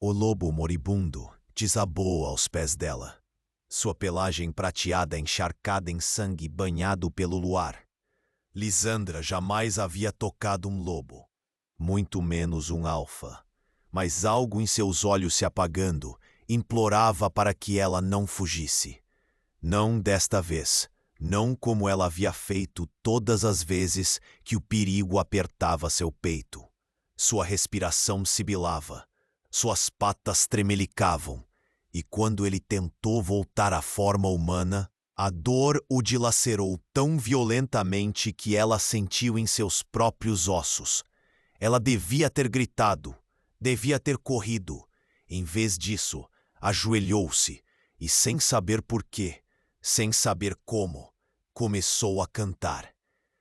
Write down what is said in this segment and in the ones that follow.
O lobo moribundo desabou aos pés dela, sua pelagem prateada encharcada em sangue banhado pelo luar. Lisandra jamais havia tocado um lobo, muito menos um alfa, mas algo em seus olhos se apagando implorava para que ela não fugisse. Não desta vez, não como ela havia feito todas as vezes que o perigo apertava seu peito. Sua respiração sibilava, suas patas tremelicavam, e quando ele tentou voltar à forma humana, a dor o dilacerou tão violentamente que ela sentiu em seus próprios ossos. Ela devia ter gritado, devia ter corrido. Em vez disso, ajoelhou-se e, sem saber por quê, sem saber como, começou a cantar.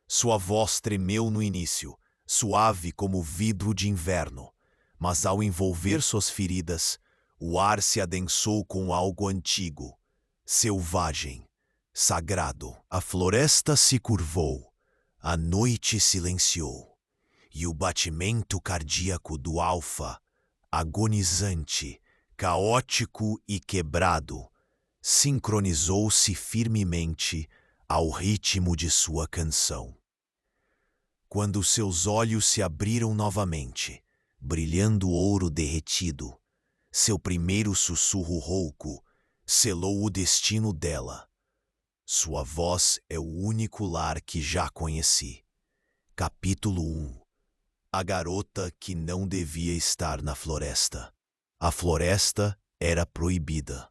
Sua voz tremeu no início, suave como vidro de inverno, mas ao envolver suas feridas, o ar se adensou com algo antigo, selvagem, sagrado. A floresta se curvou, a noite silenciou, e o batimento cardíaco do alfa, agonizante, caótico e quebrado, sincronizou-se firmemente ao ritmo de sua canção. Quando seus olhos se abriram novamente, brilhando ouro derretido, seu primeiro sussurro rouco selou o destino dela. Sua voz é o único lar que já conheci. Capítulo 1. A garota que não devia estar na floresta. A floresta era proibida.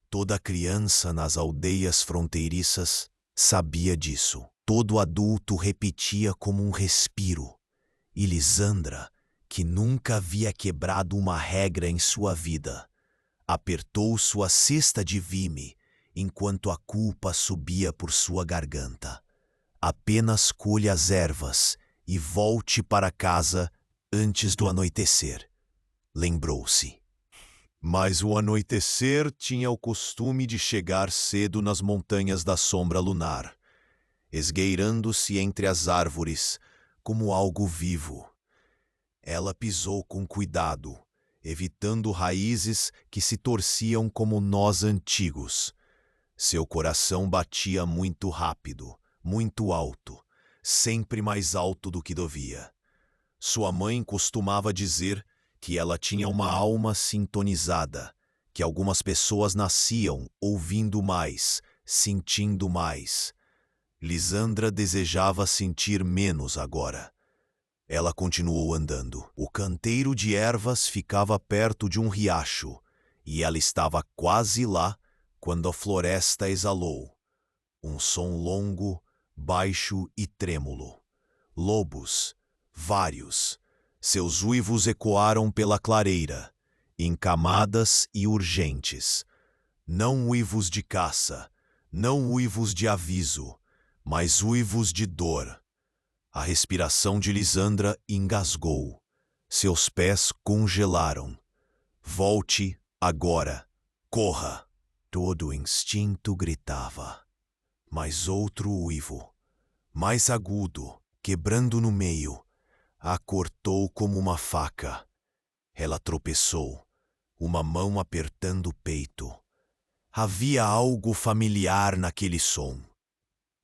Toda criança nas aldeias fronteiriças sabia disso. Todo adulto repetia como um respiro. E Lisandra, que nunca havia quebrado uma regra em sua vida, apertou sua cesta de vime enquanto a culpa subia por sua garganta. Apenas colhe as ervas e volte para casa antes do anoitecer, lembrou-se. Mas o anoitecer tinha o costume de chegar cedo nas montanhas da sombra lunar, esgueirando-se entre as árvores como algo vivo. Ela pisou com cuidado, evitando raízes que se torciam como nós antigos. Seu coração batia muito rápido, muito alto, sempre mais alto do que devia. Sua mãe costumava dizer que ela tinha uma alma sintonizada, que algumas pessoas nasciam ouvindo mais, sentindo mais. Lisandra desejava sentir menos agora. Ela continuou andando. O canteiro de ervas ficava perto de um riacho, e ela estava quase lá quando a floresta exalou. Um som longo, baixo e trêmulo. Lobos, vários. Seus uivos ecoaram pela clareira, em camadas e urgentes. Não uivos de caça, não uivos de aviso, mas uivos de dor. A respiração de Lisandra engasgou. Seus pés congelaram. Volte agora. Corra. Todo o instinto gritava. Mas outro uivo, mais agudo, quebrando no meio, a cortou como uma faca. Ela tropeçou, uma mão apertando o peito. Havia algo familiar naquele som.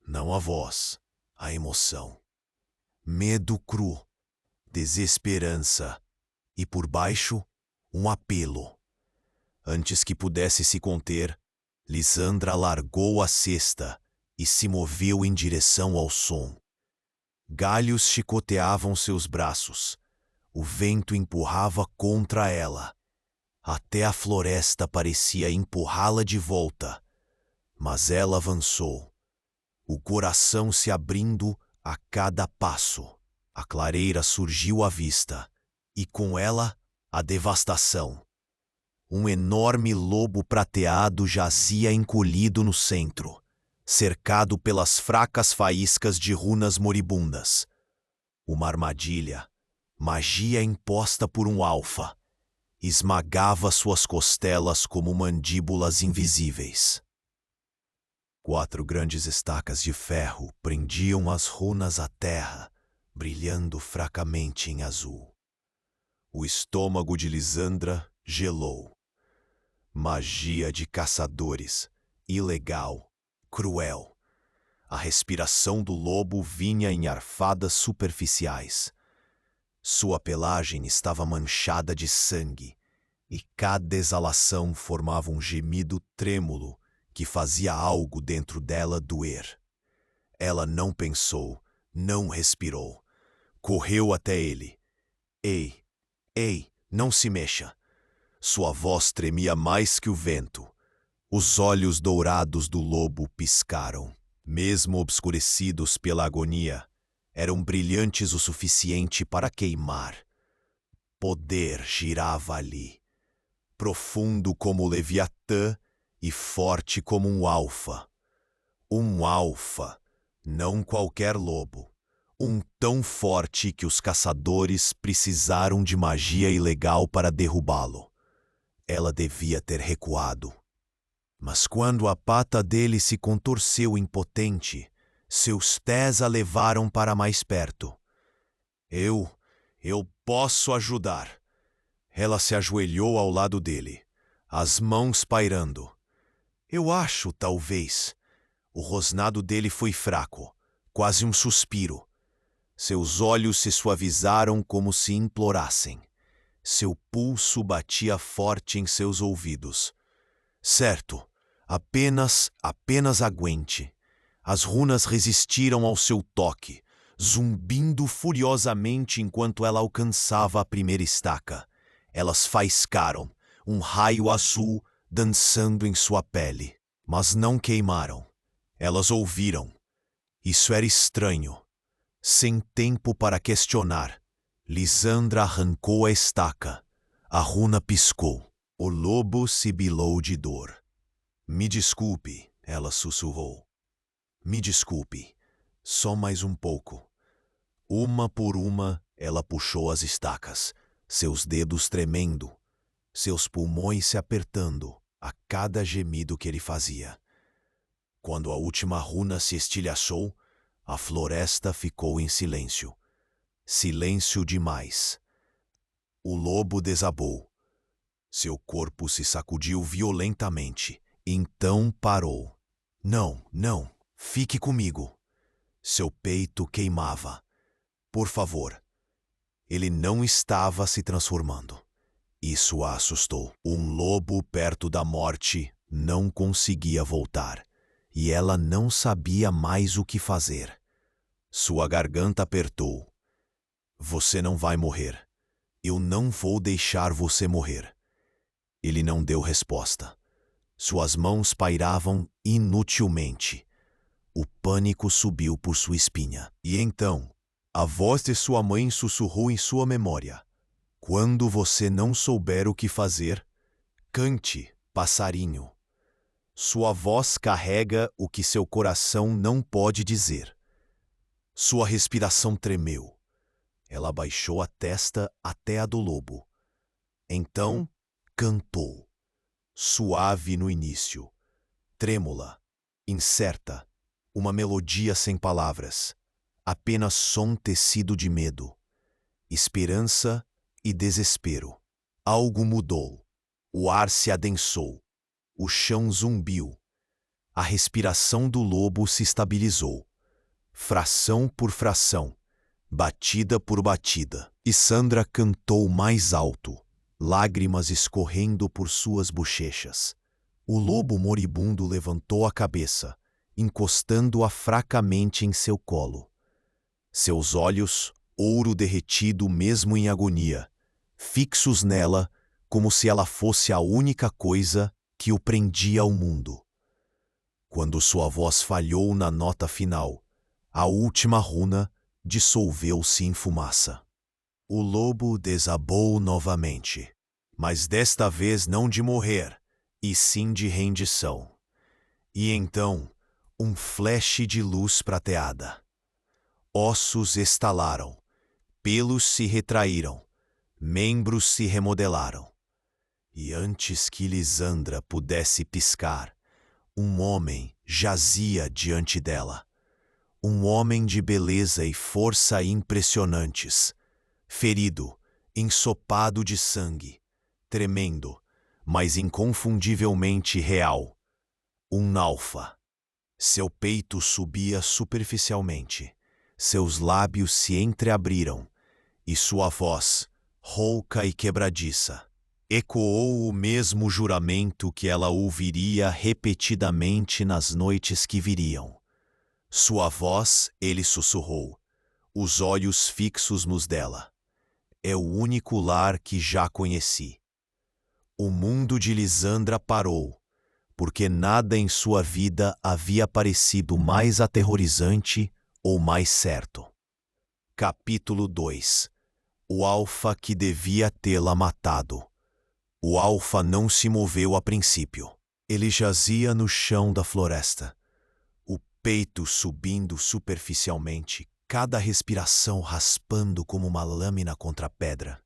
Não a voz, a emoção. Medo cru, desesperança e, por baixo, um apelo. Antes que pudesse se conter, Lisandra largou a cesta e se moveu em direção ao som. Galhos chicoteavam seus braços. O vento empurrava contra ela. Até a floresta parecia empurrá-la de volta. Mas ela avançou, o coração se abrindo a cada passo. A clareira surgiu à vista, e com ela a devastação. Um enorme lobo prateado jazia encolhido no centro, cercado pelas fracas faíscas de runas moribundas. Uma armadilha, magia imposta por um alfa, esmagava suas costelas como mandíbulas invisíveis. 4 grandes estacas de ferro prendiam as runas à terra, brilhando fracamente em azul. O estômago de Lisandra gelou. Magia de caçadores, ilegal, cruel. A respiração do lobo vinha em arfadas superficiais. Sua pelagem estava manchada de sangue, e cada exalação formava um gemido trêmulo que fazia algo dentro dela doer. Ela não pensou, não respirou. Correu até ele. Ei, ei, não se mexa. Sua voz tremia mais que o vento. Os olhos dourados do lobo piscaram. Mesmo obscurecidos pela agonia, eram brilhantes o suficiente para queimar. Poder girava ali, profundo como o Leviatã e forte como um alfa. Um alfa, não qualquer lobo. Um tão forte que os caçadores precisaram de magia ilegal para derrubá-lo. Ela devia ter recuado. Mas quando a pata dele se contorceu impotente, seus pés a levaram para mais perto. Eu posso ajudar. Ela se ajoelhou ao lado dele, as mãos pairando. Eu acho, talvez. O rosnado dele foi fraco, quase um suspiro. Seus olhos se suavizaram como se implorassem. Seu pulso batia forte em seus ouvidos. Certo, apenas aguente. As runas resistiram ao seu toque, zumbindo furiosamente enquanto ela alcançava a primeira estaca. Elas faiscaram, um raio azul dançando em sua pele, mas não queimaram. Elas ouviram. Isso era estranho. Sem tempo para questionar, Lisandra arrancou a estaca. A runa piscou. O lobo sibilou de dor. Me desculpe, ela sussurrou. Me desculpe. Só mais um pouco. Uma por uma, ela puxou as estacas, seus dedos tremendo, seus pulmões se apertando a cada gemido que ele fazia. Quando a última runa se estilhaçou, a floresta ficou em silêncio. Silêncio demais. O lobo desabou. Seu corpo se sacudiu violentamente. Então parou. Não, não, fique comigo. Seu peito queimava. Por favor. Ele não estava se transformando. Isso a assustou. Um lobo perto da morte não conseguia voltar. E ela não sabia mais o que fazer. Sua garganta apertou. Você não vai morrer. Eu não vou deixar você morrer. Ele não deu resposta. Suas mãos pairavam inutilmente. O pânico subiu por sua espinha. E então, a voz de sua mãe sussurrou em sua memória. Quando você não souber o que fazer, cante, passarinho. Sua voz carrega o que seu coração não pode dizer. Sua respiração tremeu. Ela baixou a testa até a do lobo. Então, cantou. Suave no início. Trêmula. Incerta. Uma melodia sem palavras. Apenas som tecido de medo. Esperança e desespero. Algo mudou. O ar se adensou. O chão zumbiu. A respiração do lobo se estabilizou. Fração por fração, batida por batida. E Sandra cantou mais alto, lágrimas escorrendo por suas bochechas. O lobo moribundo levantou a cabeça, encostando-a fracamente em seu colo. Seus olhos, ouro derretido mesmo em agonia, fixos nela como se ela fosse a única coisa que o prendia ao mundo. Quando sua voz falhou na nota final, a última runa dissolveu-se em fumaça. O lobo desabou novamente, mas desta vez não de morrer, e sim de rendição. E então, um flash de luz prateada. Ossos estalaram, pelos se retraíram, membros se remodelaram. E antes que Lisandra pudesse piscar, um homem jazia diante dela. Um homem de beleza e força impressionantes, ferido, ensopado de sangue, tremendo, mas inconfundivelmente real. Um nalfa. Seu peito subia superficialmente, seus lábios se entreabriram, e sua voz, rouca e quebradiça, ecoou o mesmo juramento que ela ouviria repetidamente nas noites que viriam. Sua voz, ele sussurrou, os olhos fixos nos dela. É o único lar que já conheci. O mundo de Lisandra parou, porque nada em sua vida havia parecido mais aterrorizante ou mais certo. Capítulo 2. O Alfa que devia tê-la matado. O Alfa não se moveu a princípio. Ele jazia no chão da floresta, o peito subindo superficialmente, cada respiração raspando como uma lâmina contra a pedra.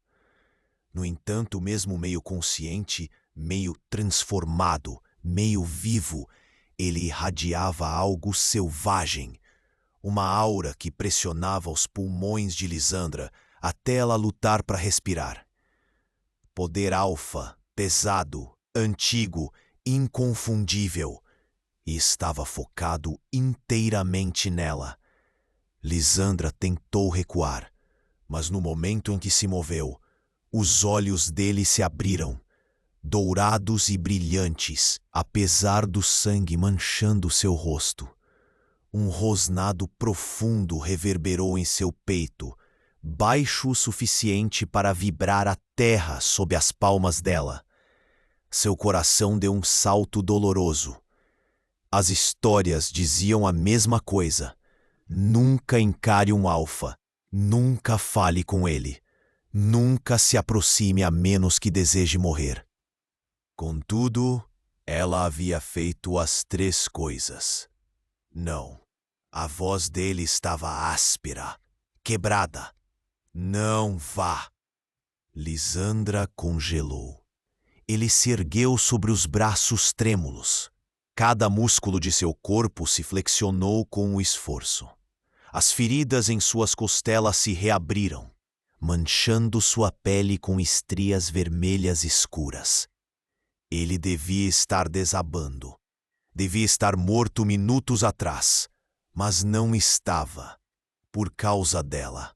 No entanto, mesmo meio consciente, meio transformado, meio vivo, ele irradiava algo selvagem, uma aura que pressionava os pulmões de Lisandra até ela lutar para respirar. Poder alfa, pesado, antigo, inconfundível, e estava focado inteiramente nela. Lisandra tentou recuar, mas no momento em que se moveu, os olhos dele se abriram, dourados e brilhantes, apesar do sangue manchando seu rosto. Um rosnado profundo reverberou em seu peito, baixo o suficiente para vibrar a terra sob as palmas dela. Seu coração deu um salto doloroso. As histórias diziam a mesma coisa. Nunca encare um alfa, nunca fale com ele, nunca se aproxime a menos que deseje morrer. Contudo, ela havia feito as 3 coisas. Não. A voz dele estava áspera, quebrada. Não vá. Lisandra congelou. Ele se ergueu sobre os braços trêmulos. Cada músculo de seu corpo se flexionou com o esforço. As feridas em suas costelas se reabriram, manchando sua pele com estrias vermelhas escuras. Ele devia estar desabando. Devia estar morto minutos atrás, mas não estava, por causa dela.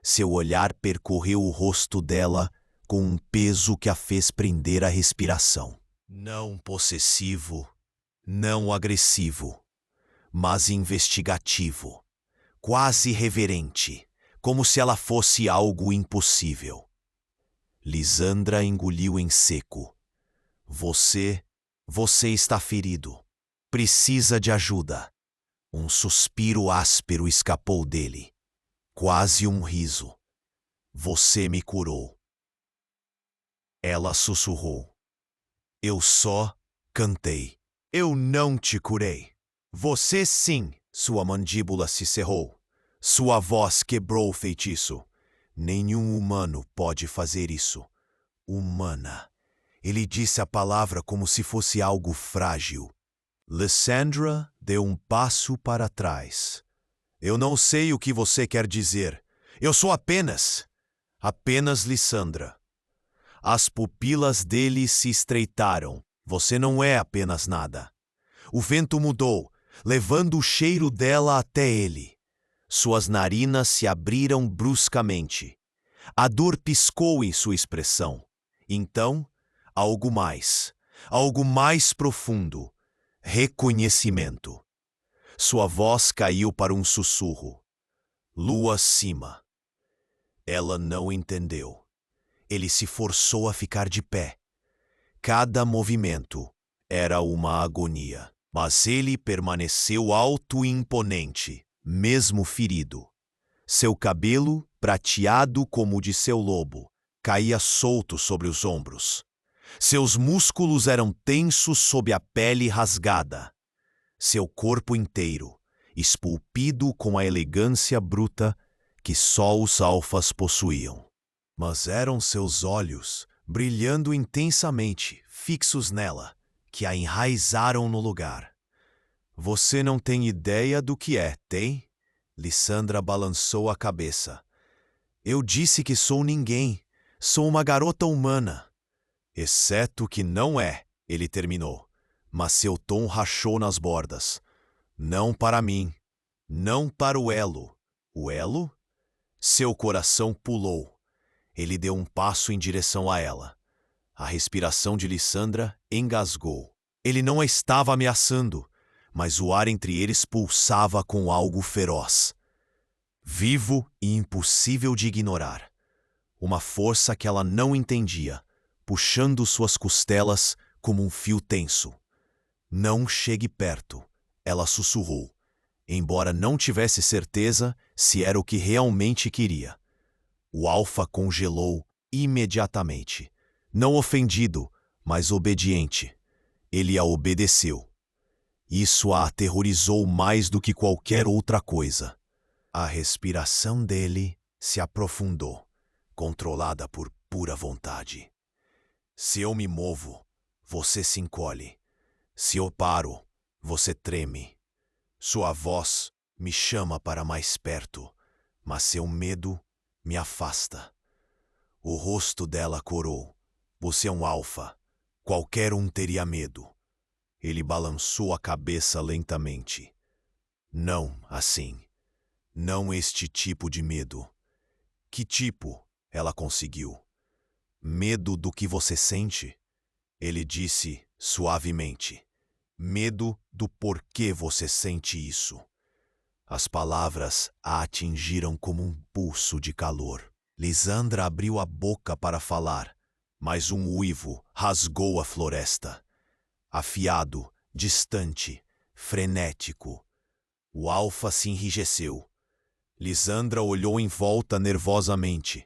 Seu olhar percorreu o rosto dela com um peso que a fez prender a respiração. Não possessivo, não agressivo, mas investigativo, quase reverente, como se ela fosse algo impossível. Lisandra engoliu em seco. Você está ferido. Precisa de ajuda. Um suspiro áspero escapou dele. Quase um riso. Você me curou. Ela sussurrou. Eu só cantei. Eu não te curei. Você sim. Sua mandíbula se cerrou. Sua voz quebrou o feitiço. Nenhum humano pode fazer isso. Humana. Ele disse a palavra como se fosse algo frágil. Lysandra deu um passo para trás. Eu não sei o que você quer dizer. Eu sou apenas Lysandra. As pupilas dele se estreitaram. Você não é apenas nada. O vento mudou, levando o cheiro dela até ele. Suas narinas se abriram bruscamente. A dor piscou em sua expressão. Então, algo mais profundo. Reconhecimento. Sua voz caiu para um sussurro. Lua acima. Ela não entendeu. Ele se forçou a ficar de pé. Cada movimento era uma agonia. Mas ele permaneceu alto e imponente, mesmo ferido. Seu cabelo, prateado como o de seu lobo, caía solto sobre os ombros. Seus músculos eram tensos sob a pele rasgada. Seu corpo inteiro, esculpido com a elegância bruta que só os alfas possuíam. Mas eram seus olhos, brilhando intensamente, fixos nela, que a enraizaram no lugar. Você não tem ideia do que é, tem? Lysandra balançou a cabeça. Eu disse que sou ninguém. Sou uma garota humana. Exceto que não é, ele terminou, mas seu tom rachou nas bordas. Não para mim, não para o Elo. O Elo? Seu coração pulou. Ele deu um passo em direção a ela. A respiração de Lissandra engasgou. Ele não a estava ameaçando, mas o ar entre eles pulsava com algo feroz. Vivo e impossível de ignorar. Uma força que ela não entendia, puxando suas costelas como um fio tenso. Não chegue perto, ela sussurrou, embora não tivesse certeza se era o que realmente queria. O alfa congelou imediatamente. Não ofendido, mas obediente. Ele a obedeceu. Isso a aterrorizou mais do que qualquer outra coisa. A respiração dele se aprofundou, controlada por pura vontade. Se eu me movo, você se encolhe. Se eu paro, você treme. Sua voz me chama para mais perto, mas seu medo me afasta. O rosto dela corou. Você é um alfa. Qualquer um teria medo. Ele balançou a cabeça lentamente. Não assim. Não este tipo de medo. Que tipo? Ela conseguiu. Medo do que você sente? Ele disse suavemente. Medo do porquê você sente isso. As palavras a atingiram como um pulso de calor. Lissandra abriu a boca para falar, mas um uivo rasgou a floresta. Afiado, distante, frenético. O alfa se enrijeceu. Lissandra olhou em volta nervosamente.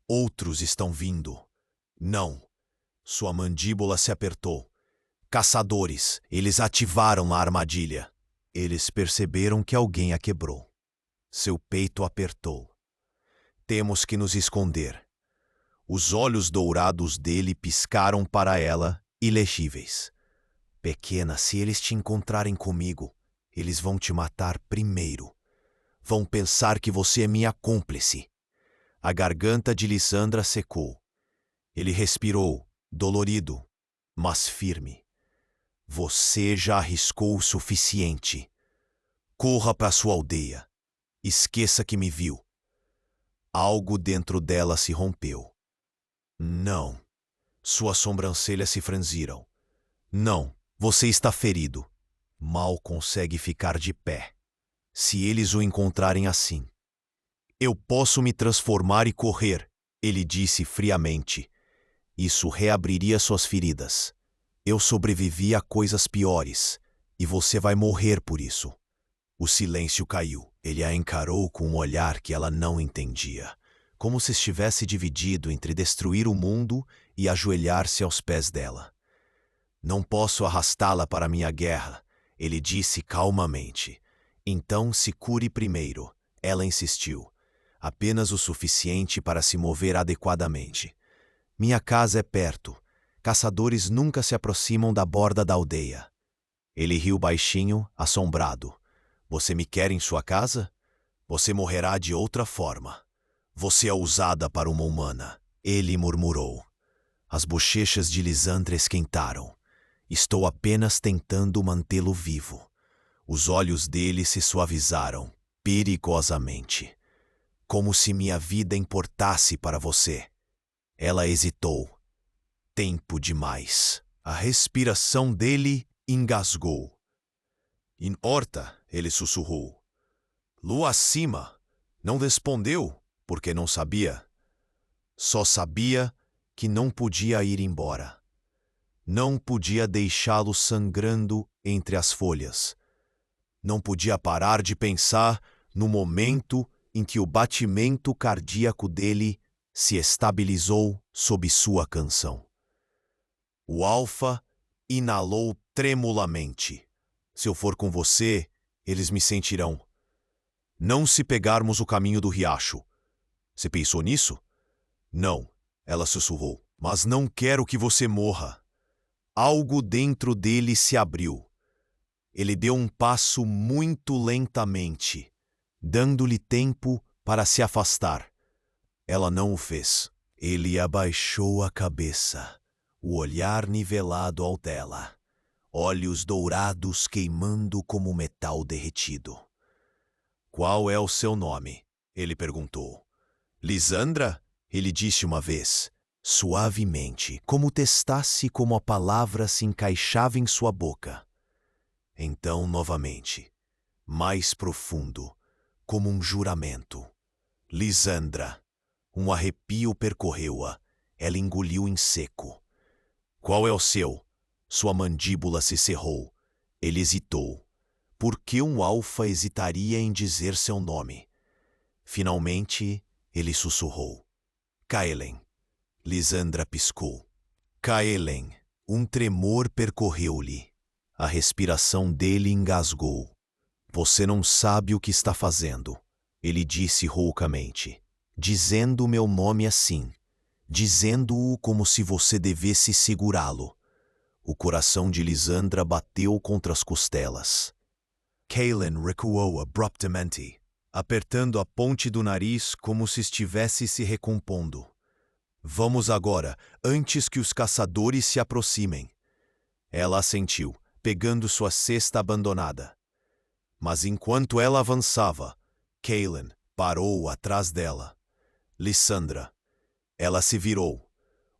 Outros estão vindo. Não. Sua mandíbula se apertou. Caçadores, eles ativaram a armadilha. Eles perceberam que alguém a quebrou. Seu peito apertou. Temos que nos esconder. Os olhos dourados dele piscaram para ela, ilegíveis. Pequena, se eles te encontrarem comigo, eles vão te matar primeiro. Vão pensar que você é minha cúmplice. A garganta de Lissandra secou. Ele respirou, dolorido, mas firme. Você já arriscou o suficiente. Corra para sua aldeia. Esqueça que me viu. Algo dentro dela se rompeu. Não. Suas sobrancelhas se franziram. Não, você está ferido. Mal consegue ficar de pé. Se eles o encontrarem assim. Eu posso me transformar e correr, ele disse friamente. Isso reabriria suas feridas. Eu sobrevivi a coisas piores, e você vai morrer por isso. O silêncio caiu. Ele a encarou com um olhar que ela não entendia, como se estivesse dividido entre destruir o mundo e ajoelhar-se aos pés dela. Não posso arrastá-la para minha guerra, ele disse calmamente. Então se cure primeiro, ela insistiu. Apenas o suficiente para se mover adequadamente. Minha casa é perto. Caçadores nunca se aproximam da borda da aldeia. Ele riu baixinho, assombrado. Você me quer em sua casa? Você morrerá de outra forma. Você é usada para uma humana. Ele murmurou. As bochechas de Lissandra esquentaram. Estou apenas tentando mantê-lo vivo. Os olhos dele se suavizaram, perigosamente. Como se minha vida importasse para você. Ela hesitou. Tempo demais. A respiração dele engasgou. Horta, ele sussurrou. Lua acima. Não respondeu, porque não sabia. Só sabia que não podia ir embora. Não podia deixá-lo sangrando entre as folhas. Não podia parar de pensar no momento em que o batimento cardíaco dele se estabilizou sob sua canção. O alfa inalou tremulamente. Se eu for com você, eles me sentirão. Não se pegarmos o caminho do riacho. Você pensou nisso? Não, ela sussurrou. Mas não quero que você morra. Algo dentro dele se abriu. Ele deu um passo muito lentamente, dando-lhe tempo para se afastar. Ela não o fez. Ele abaixou a cabeça. o olhar nivelado ao dela, olhos dourados queimando como metal derretido. Qual é o seu nome? Ele perguntou. Lisandra? Ele disse uma vez, suavemente, como testasse como a palavra se encaixava em sua boca. Então, novamente, mais profundo, como um juramento. Lisandra. Um arrepio percorreu-a. Ela engoliu em seco. Qual é o seu? Sua mandíbula se cerrou. Ele hesitou. Por que um alfa hesitaria em dizer seu nome? Finalmente, ele sussurrou. Kaelen. Lisandra piscou. Kaelen. Um tremor percorreu-lhe. A respiração dele engasgou. Você não sabe o que está fazendo, ele disse roucamente, dizendo meu nome assim, dizendo-o como se você devesse segurá-lo. O coração de Lisandra bateu contra as costelas. Kaelen recuou abruptamente, apertando a ponte do nariz como se estivesse se recompondo. Vamos agora, antes que os caçadores se aproximem. Ela assentiu, pegando sua cesta abandonada. Mas enquanto ela avançava, Kaelen parou atrás dela. Lisandra. Ela se virou.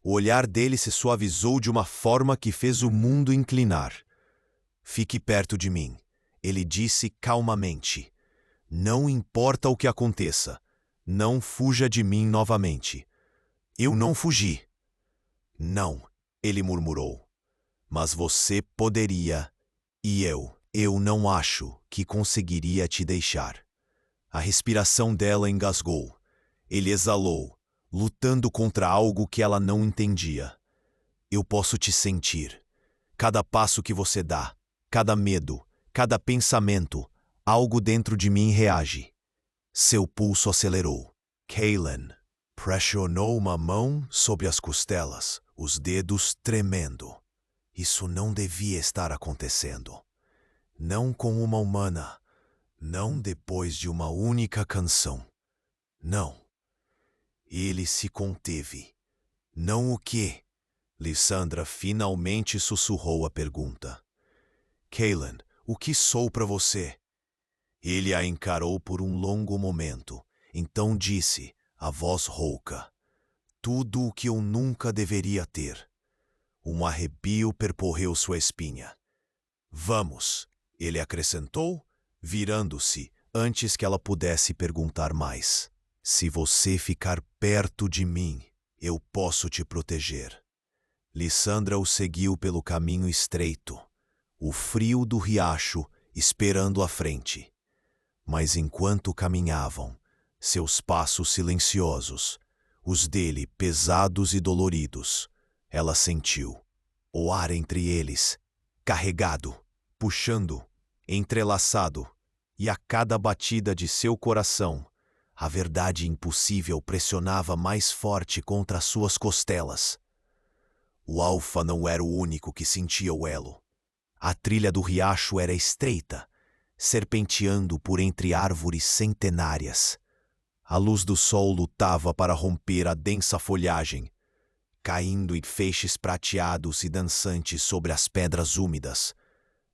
O olhar dele se suavizou de uma forma que fez o mundo inclinar. Fique perto de mim, ele disse calmamente. Não importa o que aconteça, não fuja de mim novamente. Eu não fugi. Não, ele murmurou. Mas você poderia, e eu não acho que conseguiria te deixar. A respiração dela engasgou. Ele exalou, lutando contra algo que ela não entendia. Eu posso te sentir. Cada passo que você dá, cada medo, cada pensamento, algo dentro de mim reage. Seu pulso acelerou. Kaelen pressionou uma mão sobre as costelas, os dedos tremendo. Isso não devia estar acontecendo. Não com uma humana. Não depois de uma única canção. Não. Ele se conteve. Não o quê? Lisandra finalmente sussurrou a pergunta. Kaelen, o que sou para você? Ele a encarou por um longo momento. Então disse, a voz rouca. Tudo o que eu nunca deveria ter. Um arrepio percorreu sua espinha. Vamos, ele acrescentou, virando-se antes que ela pudesse perguntar mais. Se você ficar perto de mim, eu posso te proteger. Lisandra o seguiu pelo caminho estreito, o frio do riacho esperando à frente. Mas enquanto caminhavam, seus passos silenciosos, os dele pesados e doloridos, ela sentiu o ar entre eles, carregado, puxando, entrelaçado, e a cada batida de seu coração, a verdade impossível pressionava mais forte contra as suas costelas. O alfa não era o único que sentia o elo. A trilha do riacho era estreita, serpenteando por entre árvores centenárias. A luz do sol lutava para romper a densa folhagem, caindo em feixes prateados e dançantes sobre as pedras úmidas.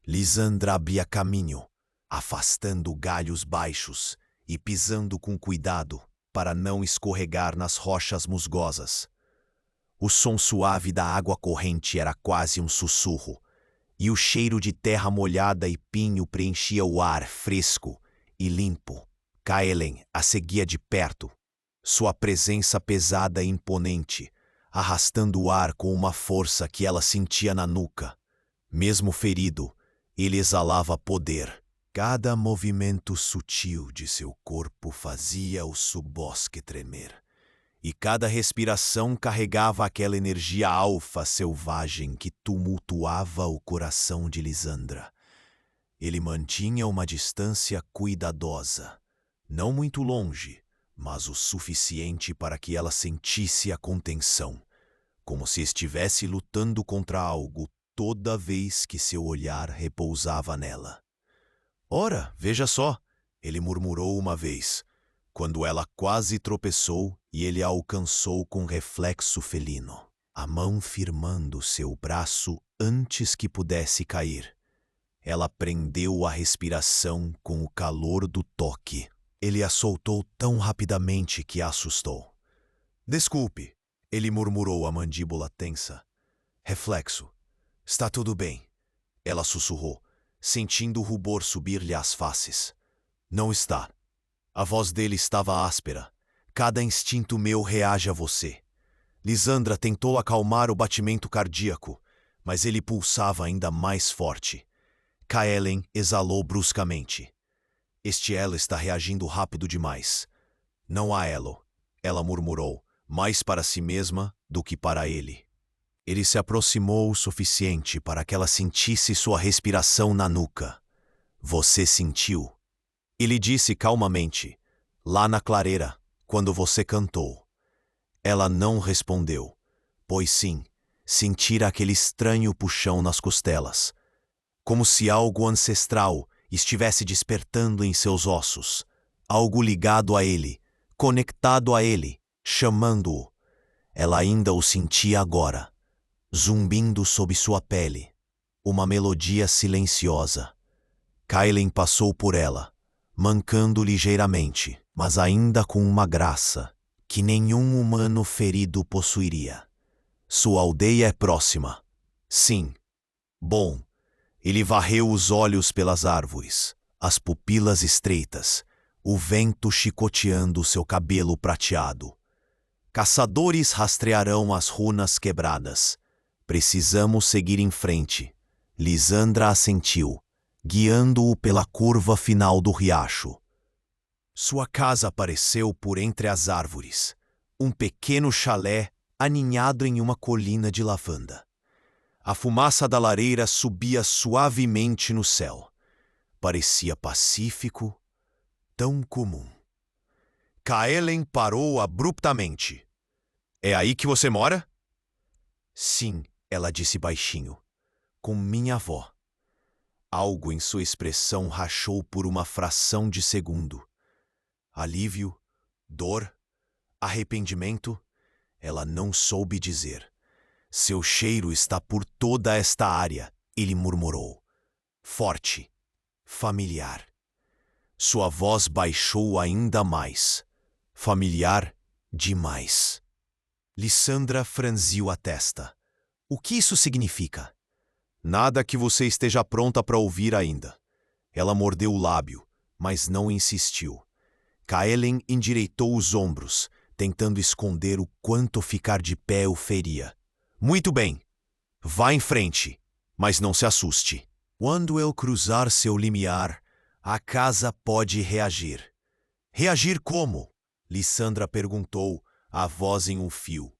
Lisandra abria caminho, afastando galhos baixos e pisando com cuidado para não escorregar nas rochas musgosas. O som suave da água corrente era quase um sussurro, e o cheiro de terra molhada e pinho preenchia o ar fresco e limpo. Kaelen a seguia de perto, sua presença pesada e imponente, arrastando o ar com uma força que ela sentia na nuca. Mesmo ferido, ele exalava poder. Cada movimento sutil de seu corpo fazia o subbosque tremer. E cada respiração carregava aquela energia alfa selvagem que tumultuava o coração de Lisandra. Ele mantinha uma distância cuidadosa, não muito longe, mas o suficiente para que ela sentisse a contenção, como se estivesse lutando contra algo toda vez que seu olhar repousava nela. Ora, veja só, ele murmurou uma vez, quando ela quase tropeçou e ele a alcançou com reflexo felino. a mão firmando seu braço antes que pudesse cair. Ela prendeu a respiração com o calor do toque. Ele a soltou tão rapidamente que a assustou. Desculpe, ele murmurou, a mandíbula tensa. Reflexo. Está tudo bem, ela sussurrou, sentindo o rubor subir-lhe às faces. Não está. A voz dele estava áspera. Cada instinto meu reage a você. Lisandra tentou acalmar o batimento cardíaco, mas ele pulsava ainda mais forte. Kaelen exalou bruscamente. Este elo está reagindo rápido demais. Não há elo, ela murmurou, mais para si mesma do que para ele. Ele se aproximou o suficiente para que ela sentisse sua respiração na nuca. Você sentiu? Ele disse calmamente, lá na clareira, quando você cantou. Ela não respondeu, pois sim, sentira aquele estranho puxão nas costelas, como se algo ancestral estivesse despertando em seus ossos, algo ligado a ele, conectado a ele, chamando-o. Ela ainda o sentia agora, zumbindo sob sua pele, uma melodia silenciosa. Kaelen passou por ela, mancando ligeiramente, mas ainda com uma graça que nenhum humano ferido possuiria. Sua aldeia é próxima. Sim. Bom. Ele varreu os olhos pelas árvores, as pupilas estreitas, o vento chicoteando seu cabelo prateado. Caçadores rastrearão as runas quebradas. Precisamos seguir em frente. Lisandra assentiu, guiando-o pela curva final do riacho. Sua casa apareceu por entre as árvores, um pequeno chalé aninhado em uma colina de lavanda. A fumaça da lareira subia suavemente no céu. Parecia pacífico, tão comum. Kaelen parou abruptamente. É aí que você mora? Sim, ela disse baixinho. Com minha avó. Algo em sua expressão rachou por uma fração de segundo. Alívio, dor, arrependimento, ela não soube dizer. Seu cheiro está por toda esta área, ele murmurou. Forte, familiar. Sua voz baixou ainda mais. Familiar demais. Lisandra franziu a testa. O que isso significa? Nada que você esteja pronta para ouvir ainda. Ela mordeu o lábio, mas não insistiu. Kaelen endireitou os ombros, tentando esconder o quanto ficar de pé o feria. Muito bem. Vá em frente, mas não se assuste. Quando eu cruzar seu limiar, a casa pode reagir. Reagir como? Lisandra perguntou, a voz em um fio.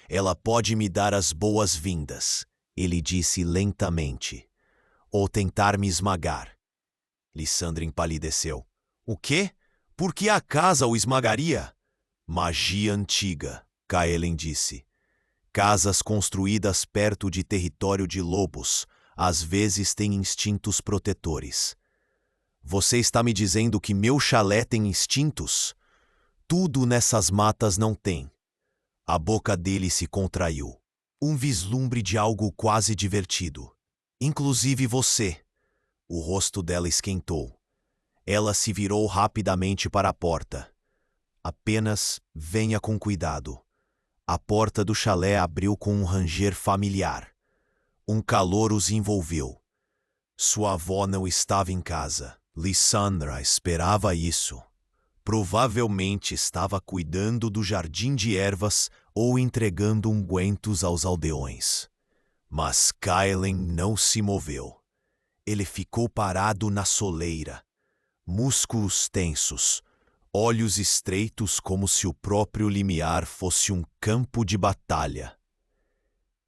Ela pode me dar as boas-vindas, ele disse lentamente. Ou tentar me esmagar. Lisandra empalideceu. O quê? Por que a casa o esmagaria? Magia antiga, Kaelen disse. Casas construídas perto de território de lobos às vezes têm instintos protetores. Você está me dizendo que meu chalé tem instintos? Tudo nessas matas não tem. A boca dele se contraiu. Um vislumbre de algo quase divertido. Inclusive você. O rosto dela esquentou. Ela se virou rapidamente para a porta. Apenas venha com cuidado. A porta do chalé abriu com um ranger familiar. Um calor os envolveu. Sua avó não estava em casa. Lisandra esperava isso. Provavelmente estava cuidando do jardim de ervas ou entregando ungüentos aos aldeões. Mas Kaelen não se moveu. Ele ficou parado na soleira. Músculos tensos, olhos estreitos como se o próprio limiar fosse um campo de batalha.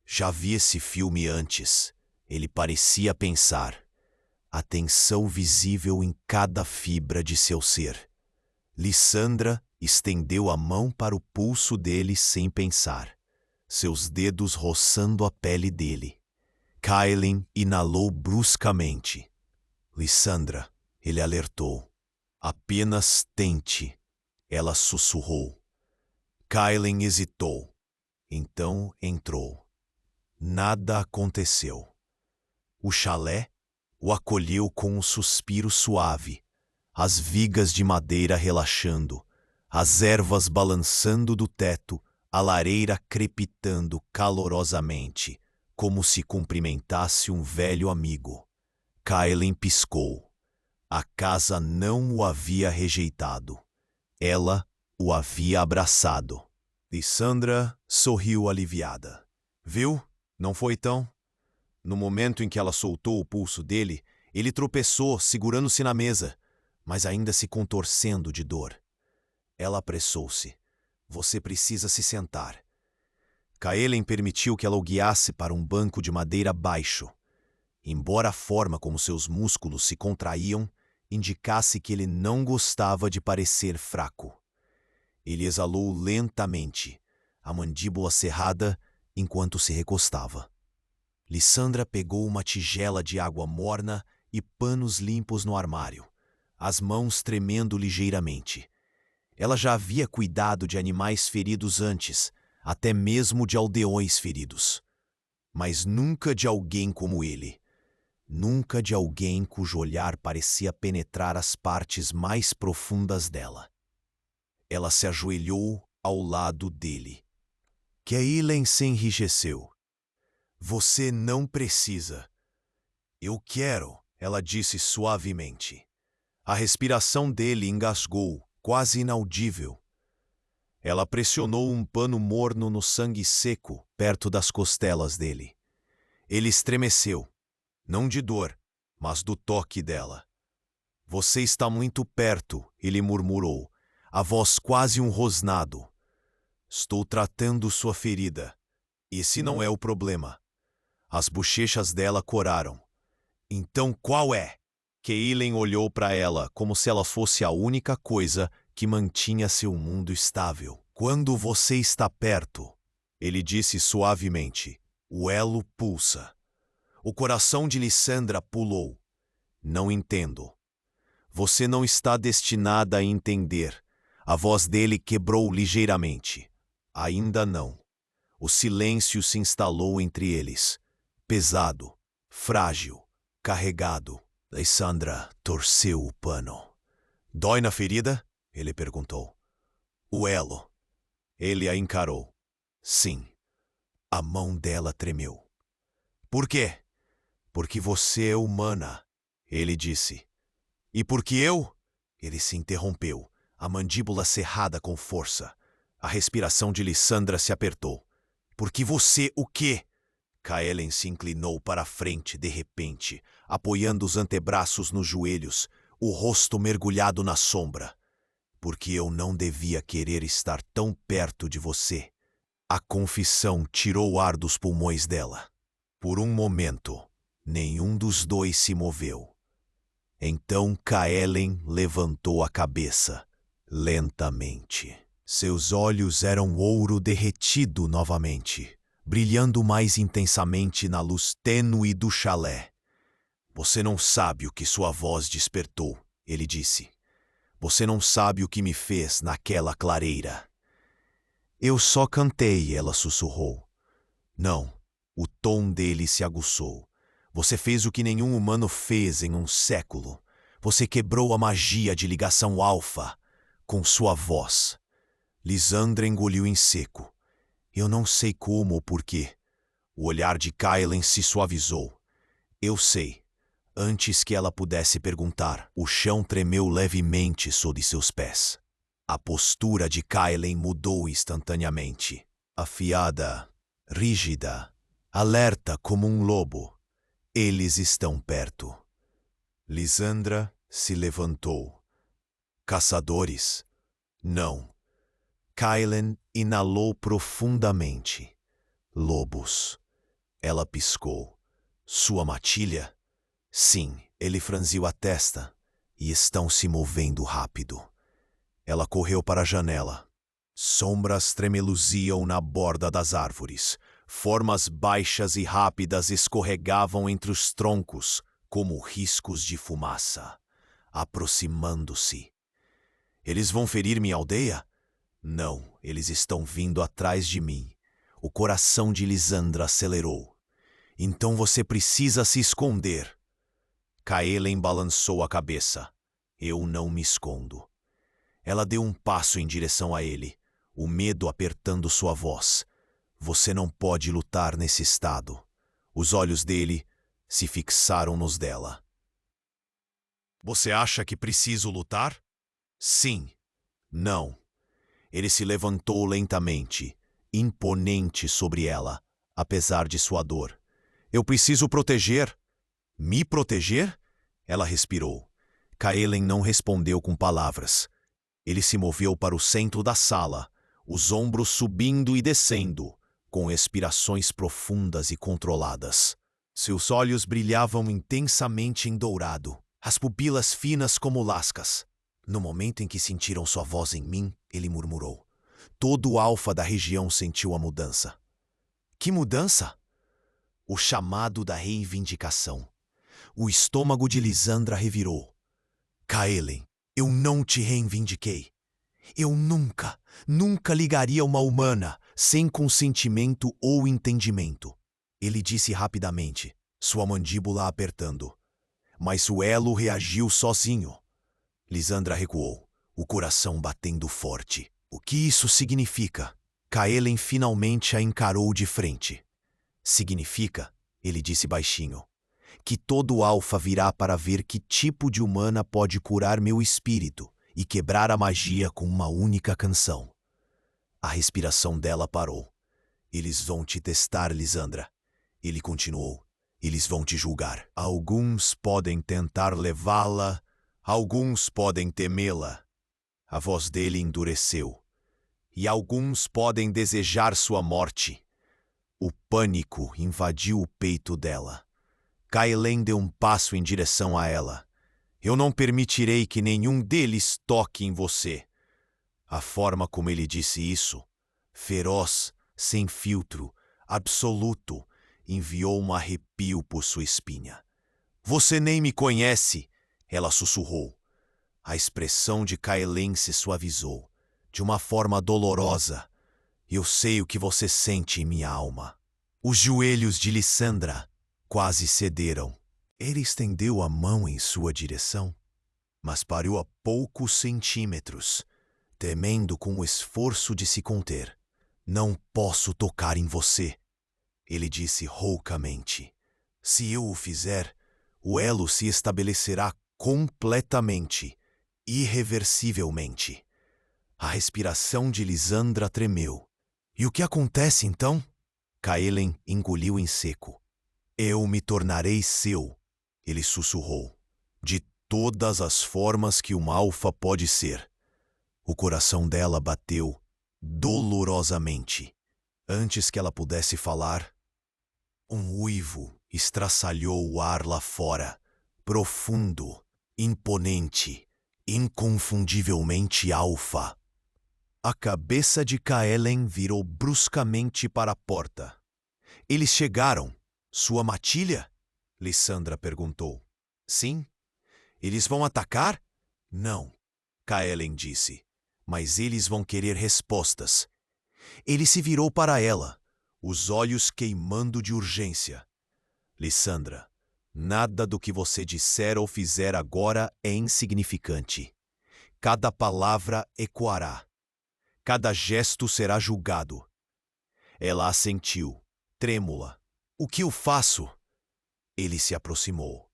Já vi esse filme antes, ele parecia pensar. A tensão visível em cada fibra de seu ser. Lisandra estendeu a mão para o pulso dele sem pensar, seus dedos roçando a pele dele. Kaelen inalou bruscamente. Lisandra, ele alertou. Apenas tente, ela sussurrou. Kaelen hesitou. Então entrou. Nada aconteceu. O chalé o acolheu com um suspiro suave, as vigas de madeira relaxando, as ervas balançando do teto, a lareira crepitando calorosamente, como se cumprimentasse um velho amigo. Kaelen piscou. A casa não o havia rejeitado. Ela o havia abraçado. Lissandra sorriu aliviada. Viu? Não foi tão? No momento em que ela soltou o pulso dele, ele tropeçou, segurando-se na mesa, mas ainda se contorcendo de dor. Ela apressou-se. Você precisa se sentar. Kaelen permitiu que ela o guiasse para um banco de madeira baixo. Embora a forma como seus músculos se contraíam indicasse que ele não gostava de parecer fraco. Ele exalou lentamente, a mandíbula cerrada, enquanto se recostava. Lissandra pegou uma tigela de água morna e panos limpos no armário, as mãos tremendo ligeiramente. Ela já havia cuidado de animais feridos antes, até mesmo de aldeões feridos. Mas nunca de alguém como ele. Nunca de alguém cujo olhar parecia penetrar as partes mais profundas dela. Ela se ajoelhou ao lado dele. Kaelen se enrijeceu. Você não precisa. Eu quero, ela disse suavemente. A respiração dele engasgou, quase inaudível. Ela pressionou um pano morno no sangue seco, perto das costelas dele. Ele estremeceu, não de dor, mas do toque dela. Você está muito perto, ele murmurou, a voz quase um rosnado. Estou tratando sua ferida. Esse não é o problema. As bochechas dela coraram. Então qual é? Kaelen olhou para ela como se ela fosse a única coisa que mantinha seu mundo estável. Quando você está perto, ele disse suavemente, o elo pulsa. O coração de Lissandra pulou. Não entendo. Você não está destinada a entender. A voz dele quebrou ligeiramente. Ainda não. O silêncio se instalou entre eles. Pesado, frágil, carregado. Lissandra torceu o pano. Dói na ferida? Ele perguntou. O elo. Ele a encarou. Sim. A mão dela tremeu. Por quê? Porque você é humana, ele disse. E porque eu? Ele se interrompeu, a mandíbula cerrada com força. A respiração de Lissandra se apertou. Porque você o quê? Kaelen se inclinou para a frente de repente, apoiando os antebraços nos joelhos, o rosto mergulhado na sombra. Porque eu não devia querer estar tão perto de você. A confissão tirou o ar dos pulmões dela. Por um momento, nenhum dos dois se moveu. Então Kaelen levantou a cabeça, lentamente. Seus olhos eram ouro derretido novamente, brilhando mais intensamente na luz tênue do chalé. Você não sabe o que sua voz despertou, ele disse. Você não sabe o que me fez naquela clareira. Eu só cantei, ela sussurrou. Não, o tom dele se aguçou. Você fez o que nenhum humano fez em um século. Você quebrou a magia de ligação alfa com sua voz. Lissandra engoliu em seco. Eu não sei como ou porquê. O olhar de Kaelen se suavizou. Eu sei. Antes que ela pudesse perguntar, o chão tremeu levemente sob seus pés. A postura de Kaelen mudou instantaneamente. Afiada, rígida, alerta como um lobo. Eles estão perto. Lissandra se levantou. Caçadores? Não. Kaelen inalou profundamente. Lobos. Ela piscou. Sua matilha? Sim, ele franziu a testa. E estão se movendo rápido. Ela correu para a janela. Sombras tremeluziam na borda das árvores. Formas baixas e rápidas escorregavam entre os troncos, como riscos de fumaça, aproximando-se. Eles vão ferir minha aldeia? Não, eles estão vindo atrás de mim. O coração de Lisandra acelerou. Então você precisa se esconder. Kaelen balançou a cabeça. Eu não me escondo. Ela deu um passo em direção a ele, o medo apertando sua voz. Você não pode lutar nesse estado. Os olhos dele se fixaram nos dela. Você acha que preciso lutar? Sim. Não. Ele se levantou lentamente, imponente sobre ela, apesar de sua dor. Eu preciso proteger. Me proteger? Ela respirou. Kaelen não respondeu com palavras. Ele se moveu para o centro da sala, os ombros subindo e descendo, com expirações profundas e controladas. Seus olhos brilhavam intensamente em dourado, as pupilas finas como lascas. No momento em que sentiram sua voz em mim, ele murmurou. Todo o alfa da região sentiu a mudança. Que mudança? O chamado da reivindicação. O estômago de Lisandra revirou. Kaelen, eu não te reivindiquei. Eu nunca ligaria uma humana sem consentimento ou entendimento. Ele disse rapidamente, sua mandíbula apertando. Mas o elo reagiu sozinho. Lisandra recuou, o coração batendo forte. O que isso significa? Kaelen finalmente a encarou de frente. Significa, ele disse baixinho, que todo alfa virá para ver que tipo de humana pode curar meu espírito e quebrar a magia com uma única canção. A respiração dela parou. Eles vão te testar, Lisandra. Ele continuou. Eles vão te julgar. Alguns podem tentar levá-la, alguns podem temê-la. A voz dele endureceu. E alguns podem desejar sua morte. O pânico invadiu o peito dela. Kaelen deu um passo em direção a ela. Eu não permitirei que nenhum deles toque em você. A forma como ele disse isso, feroz, sem filtro, absoluto, enviou um arrepio por sua espinha. Você nem me conhece, ela sussurrou. A expressão de Kaelen se suavizou, de uma forma dolorosa. Eu sei o que você sente em minha alma. Os joelhos de Lisandra quase cederam. Ele estendeu a mão em sua direção, mas parou a poucos centímetros, temendo com o esforço de se conter. Não posso tocar em você, ele disse roucamente. Se eu o fizer, o elo se estabelecerá completamente, irreversivelmente. A respiração de Lisandra tremeu. E o que acontece então? Kaelen engoliu em seco. Eu me tornarei seu, ele sussurrou, de todas as formas que um alfa pode ser. O coração dela bateu dolorosamente. Antes que ela pudesse falar, um uivo estraçalhou o ar lá fora, profundo, imponente, inconfundivelmente alfa. A cabeça de Kaelen virou bruscamente para a porta. Eles chegaram. Sua matilha? Lisandra perguntou. Sim. Eles vão atacar? Não, Kaelen disse. Mas eles vão querer respostas. Ele se virou para ela, os olhos queimando de urgência. Lisandra, nada do que você disser ou fizer agora é insignificante. Cada palavra ecoará. Cada gesto será julgado. Ela assentiu, trêmula. O que eu faço? Ele se aproximou,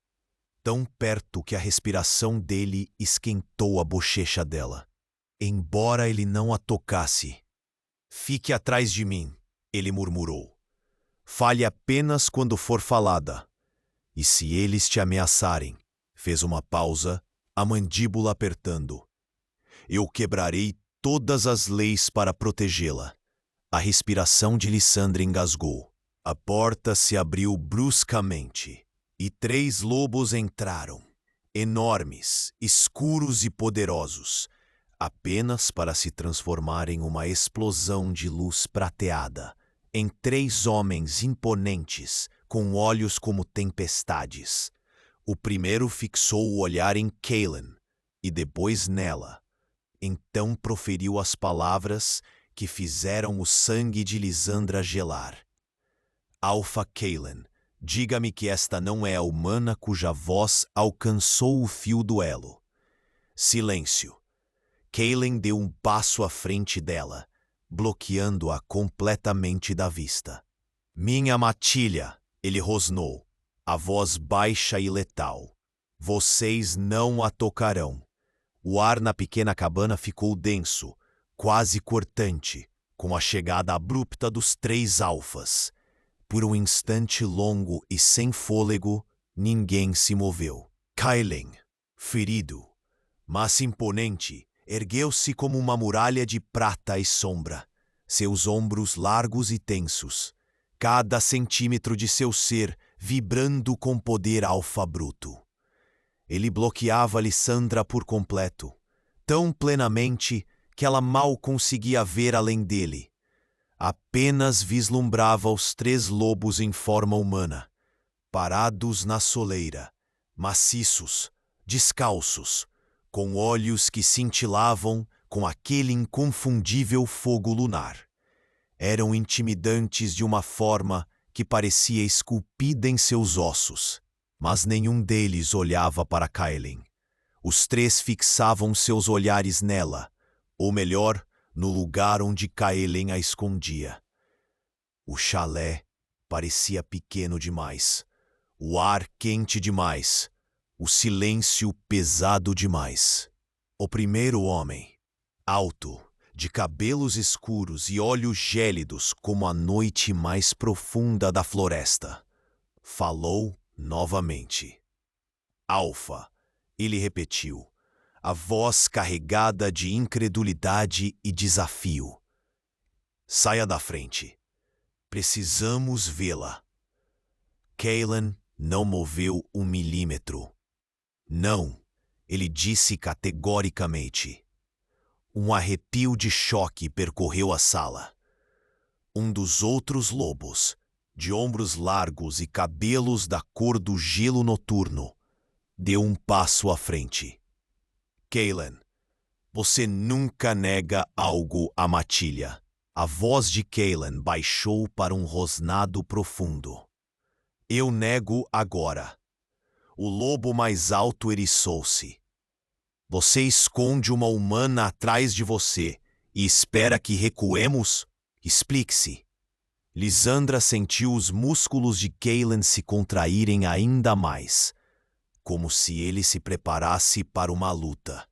tão perto que a respiração dele esquentou a bochecha dela. Embora ele não a tocasse. Fique atrás de mim, ele murmurou. Fale apenas quando for falada. E se eles te ameaçarem, fez uma pausa, a mandíbula apertando. Eu quebrarei todas as leis para protegê-la. A respiração de Lisandra engasgou. A porta se abriu bruscamente, e 3 lobos entraram, enormes, escuros e poderosos, apenas para se transformar em uma explosão de luz prateada, em 3 homens imponentes, com olhos como tempestades. O primeiro fixou o olhar em Kaelen, e depois nela. Então proferiu as palavras que fizeram o sangue de Lisandra gelar. Alpha Kaelen, diga-me que esta não é a humana cuja voz alcançou o fio do elo. Silêncio. Kaelen deu um passo à frente dela, bloqueando-a completamente da vista. Minha matilha, ele rosnou, a voz baixa e letal. Vocês não a tocarão. O ar na pequena cabana ficou denso, quase cortante, com a chegada abrupta dos 3 alfas. Por um instante longo e sem fôlego, ninguém se moveu. Kaelen, ferido, mas imponente, ergueu-se como uma muralha de prata e sombra, seus ombros largos e tensos, cada centímetro de seu ser vibrando com poder alfa bruto. Ele bloqueava Lisandra por completo, tão plenamente que ela mal conseguia ver além dele. Apenas vislumbrava os 3 lobos em forma humana, parados na soleira, maciços, descalços, com olhos que cintilavam com aquele inconfundível fogo lunar. Eram intimidantes de uma forma que parecia esculpida em seus ossos, mas nenhum deles olhava para Kaelen. Os 3 fixavam seus olhares nela, ou melhor, no lugar onde Kaelen a escondia. O chalé parecia pequeno demais, o ar quente demais, o silêncio pesado demais. O primeiro homem, alto, de cabelos escuros e olhos gélidos como a noite mais profunda da floresta, falou novamente. Alfa, ele repetiu, a voz carregada de incredulidade e desafio. Saia da frente. Precisamos vê-la. Kaelen não moveu 1 milímetro. Não, ele disse categoricamente. Um arrepio de choque percorreu a sala. Um dos outros lobos, de ombros largos e cabelos da cor do gelo noturno, deu um passo à frente. Kaelen, você nunca nega algo à matilha. A voz de Kaelen baixou para um rosnado profundo. Eu nego agora. O lobo mais alto eriçou-se. Você esconde uma humana atrás de você e espera que recuemos? Explique-se. Lisandra sentiu os músculos de Kaelen se contraírem ainda mais, como se ele se preparasse para uma luta.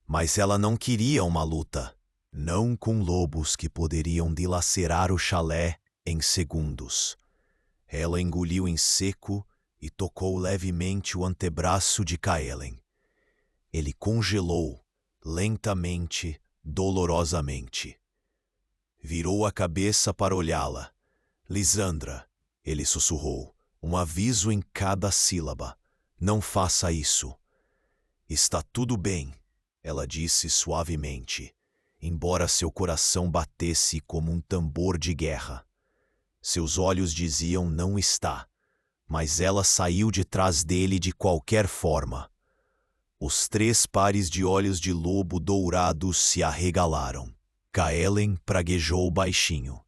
Mas ela não queria uma luta, não com lobos que poderiam dilacerar o chalé em segundos. Ela engoliu em seco e tocou levemente o antebraço de Kaelen. Ele congelou, lentamente, dolorosamente. Virou a cabeça para olhá-la. Lisandra, ele sussurrou, um aviso em cada sílaba. Não faça isso. Está tudo bem, ela disse suavemente, embora seu coração batesse como um tambor de guerra. Seus olhos diziam não está, mas ela saiu de trás dele de qualquer forma. Os 3 pares de olhos de lobo dourados se arregalaram. Kaelen praguejou baixinho.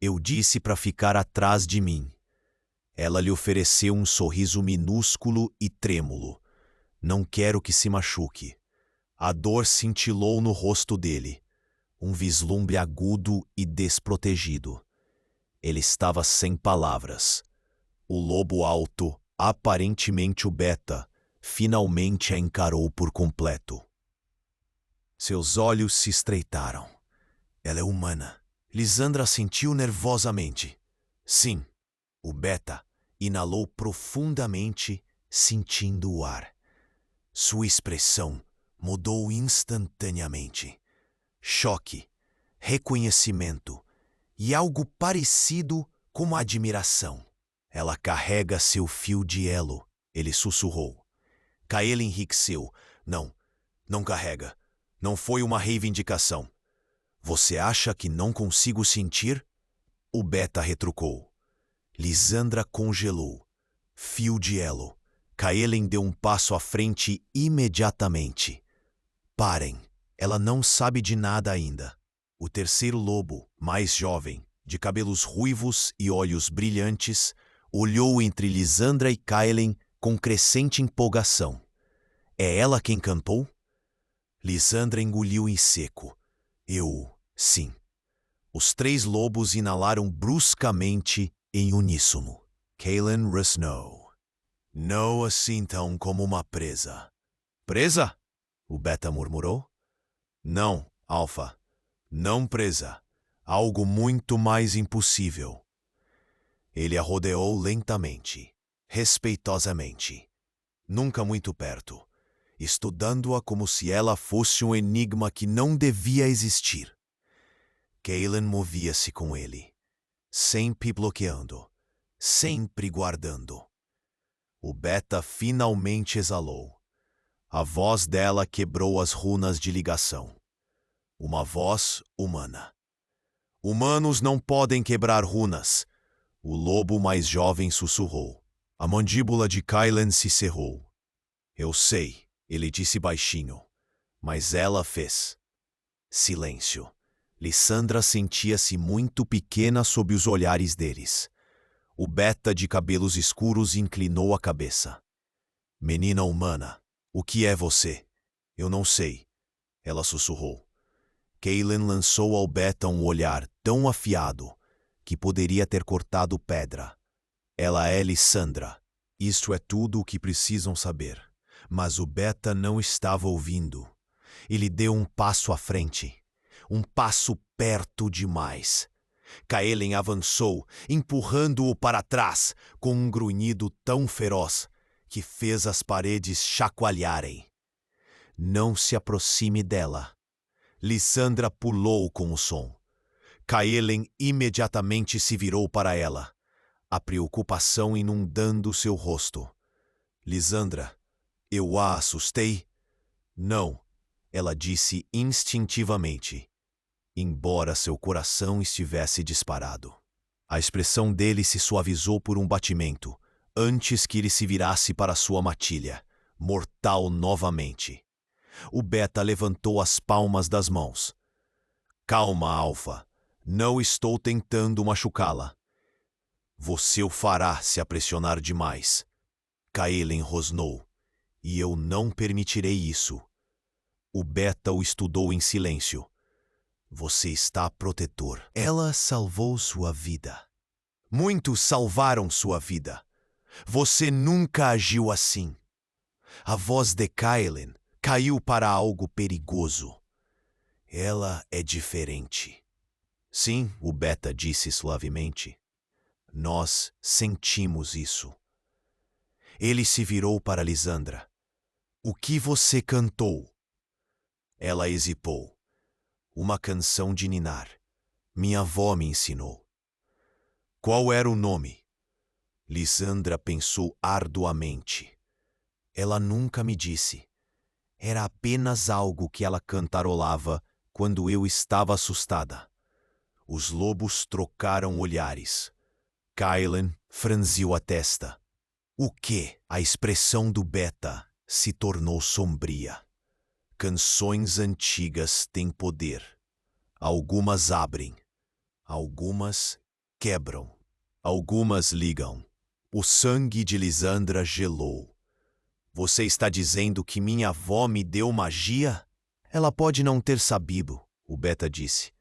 Eu disse para ficar atrás de mim. Ela lhe ofereceu um sorriso minúsculo e trêmulo. Não quero que se machuque. A dor cintilou no rosto dele. Um vislumbre agudo e desprotegido. Ele estava sem palavras. O lobo alto, aparentemente o beta, finalmente a encarou por completo. Seus olhos se estreitaram. Ela é humana. Lisandra sentiu nervosamente. Sim, o beta inalou profundamente, sentindo o ar. Sua expressão mudou instantaneamente. Choque, reconhecimento e algo parecido com admiração. Ela carrega seu fio de elo, ele sussurrou. Kaelen enriqueceu. Não carrega. Não foi uma reivindicação. Você acha que não consigo sentir? O beta retrucou. Lisandra congelou. Fio de elo. Kaelen deu um passo à frente imediatamente. Parem. Ela não sabe de nada ainda. O terceiro lobo, mais jovem, de cabelos ruivos e olhos brilhantes, olhou entre Lisandra e Kaelen com crescente empolgação. É ela quem cantou? Lisandra engoliu em seco. Sim. Os três lobos inalaram bruscamente em uníssono. Kaelen rosnou. Não assim tão como uma presa. Presa? O Beta murmurou. Não, Alfa. Não presa. Algo muito mais impossível. Ele a rodeou lentamente, respeitosamente, nunca muito perto, estudando-a como se ela fosse um enigma que não devia existir. Kaelen movia-se com ele, sempre bloqueando, sempre guardando. O Beta finalmente exalou. A voz dela quebrou as runas de ligação. Uma voz humana. Humanos não podem quebrar runas. O lobo mais jovem sussurrou. A mandíbula de Kaelen se cerrou. Eu sei, ele disse baixinho, mas ela fez. Silêncio. Lisandra sentia-se muito pequena sob os olhares deles. O Beta de cabelos escuros inclinou a cabeça. Menina humana, o que é você? Eu não sei. Ela sussurrou. Kaelen lançou ao Beta um olhar tão afiado que poderia ter cortado pedra. Ela é Lisandra. Isto é tudo o que precisam saber. Mas o Beta não estava ouvindo. Ele deu um passo à frente. Um passo perto demais. Kaelen avançou, empurrando-o para trás, com um grunhido tão feroz que fez as paredes chacoalharem. Não se aproxime dela. Lisandra pulou com o som. Kaelen imediatamente se virou para ela, a preocupação inundando seu rosto. Lisandra, eu a assustei? Não, ela disse instintivamente, embora seu coração estivesse disparado. A expressão dele se suavizou por um batimento, antes que ele se virasse para sua matilha, mortal novamente. O Beta levantou as palmas das mãos. Calma, Alfa. Não estou tentando machucá-la. Você o fará se a pressionar demais. Kaelen rosnou. E eu não permitirei isso. O Beta o estudou em silêncio. Você está protetor. Ela salvou sua vida. Muitos salvaram sua vida. Você nunca agiu assim. A voz de Kaelen caiu para algo perigoso. Ela é diferente. Sim, o Beta disse suavemente. Nós sentimos isso. Ele se virou para Lisandra. O que você cantou? Ela hesipou. Uma canção de ninar. Minha avó me ensinou. Qual era o nome? Lisandra pensou arduamente. Ela nunca me disse. Era apenas algo que ela cantarolava quando eu estava assustada. Os lobos trocaram olhares. Kaelen franziu a testa. O quê? A expressão do Beta se tornou sombria. Canções antigas têm poder. Algumas abrem. Algumas quebram. Algumas ligam. O sangue de Lisandra gelou. Você está dizendo que minha avó me deu magia? Ela pode não ter sabido, o Beta disse.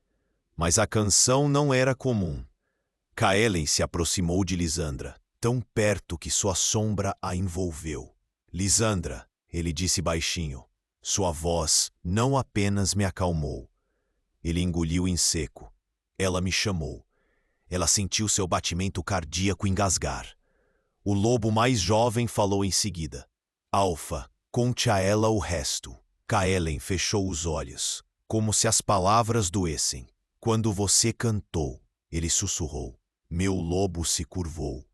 Mas a canção não era comum. Kaelen se aproximou de Lisandra, tão perto que sua sombra a envolveu. Lisandra, ele disse baixinho, sua voz não apenas me acalmou. Ele engoliu em seco. Ela me chamou. Ela sentiu seu batimento cardíaco engasgar. O lobo mais jovem falou em seguida. Alfa, conte a ela o resto. Kaelen fechou os olhos, como se as palavras doessem. Quando você cantou, ele sussurrou. Meu lobo se curvou.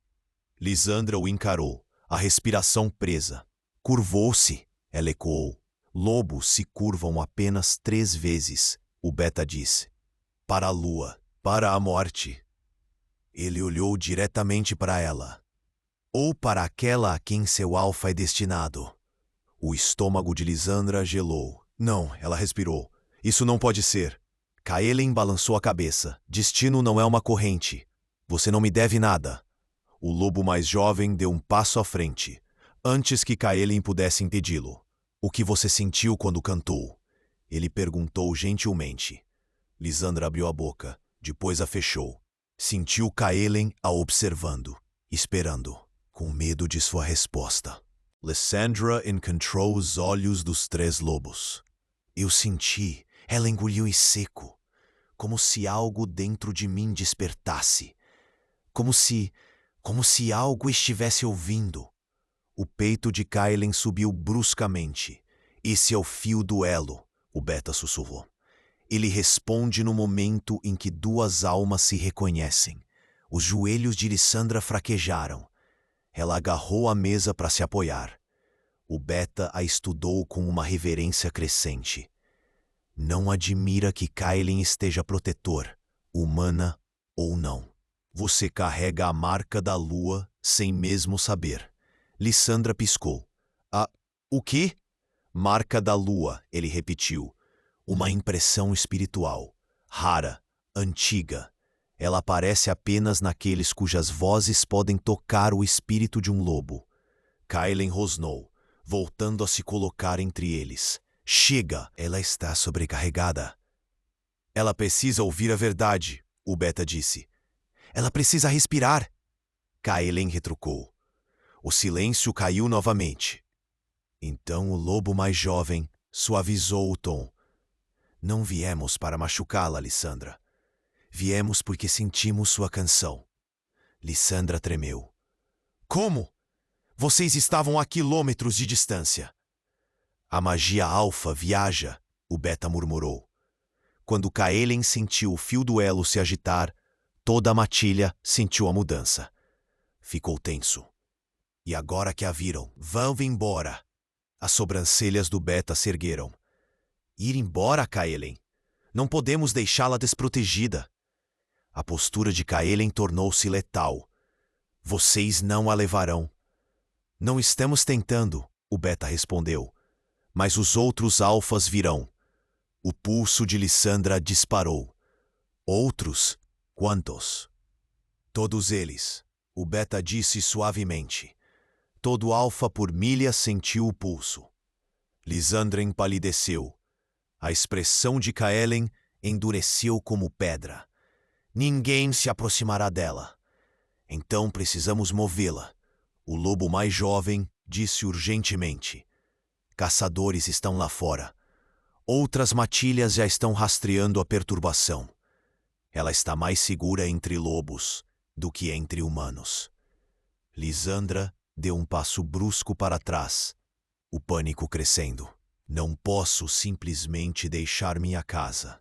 Lisandra o encarou, a respiração presa. Curvou-se, ela ecoou. Lobos se curvam apenas 3 vezes, o Beta disse. Para a lua, para a morte. Ele olhou diretamente para ela. Ou para aquela a quem seu alfa é destinado. O estômago de Lisandra gelou. Não, ela respirou. Isso não pode ser. Kaelen balançou a cabeça. Destino não é uma corrente. Você não me deve nada. O lobo mais jovem deu um passo à frente, antes que Kaelen pudesse impedi-lo. O que você sentiu quando cantou? Ele perguntou gentilmente. Lisandra abriu a boca, depois a fechou. Sentiu Kaelen a observando, esperando, com medo de sua resposta. Lysandra encontrou os olhos dos três lobos. Eu senti, ela engoliu em seco, como se algo dentro de mim despertasse. Como se algo estivesse ouvindo. O peito de Kaelen subiu bruscamente. Esse é o fio do elo, o Beta sussurrou. Ele responde no momento em que duas almas se reconhecem. Os joelhos de Lysandra fraquejaram. Ela agarrou a mesa para se apoiar. O Beta a estudou com uma reverência crescente. Não admira que Kaelen esteja protetor, humana ou não. Você carrega a marca da lua sem mesmo saber. Lysandra piscou. O quê? Marca da lua, ele repetiu. Uma impressão espiritual, rara, antiga. Ela aparece apenas naqueles cujas vozes podem tocar o espírito de um lobo. Kaelen rosnou, voltando a se colocar entre eles. Chega! Ela está sobrecarregada. Ela precisa ouvir a verdade, o Beta disse. Ela precisa respirar. Kaelen retrucou. O silêncio caiu novamente. Então o lobo mais jovem suavizou o tom. Não viemos para machucá-la, Lysandra. Viemos porque sentimos sua canção. Lysandra tremeu. Como? Vocês estavam a quilômetros de distância. A magia alfa viaja, o Beta murmurou. Quando Kaelen sentiu o fio do elo se agitar, toda a matilha sentiu a mudança. Ficou tenso. E agora que a viram, vão embora. As sobrancelhas do Beta se ergueram. Ir embora, Kaelen? Não podemos deixá-la desprotegida. A postura de Kaelen tornou-se letal. Vocês não a levarão. Não estamos tentando, o Beta respondeu. Mas os outros alfas virão. O pulso de Lysandra disparou. Outros? Quantos? Todos eles, o Beta disse suavemente. Todo alfa por milha sentiu o pulso. Lysandra empalideceu. A expressão de Kaelen endureceu como pedra. Ninguém se aproximará dela. Então precisamos movê-la. O lobo mais jovem disse urgentemente. Caçadores estão lá fora. Outras matilhas já estão rastreando a perturbação. Ela está mais segura entre lobos do que entre humanos. Lysandra deu um passo brusco para trás, o pânico crescendo. Não posso simplesmente deixar minha casa.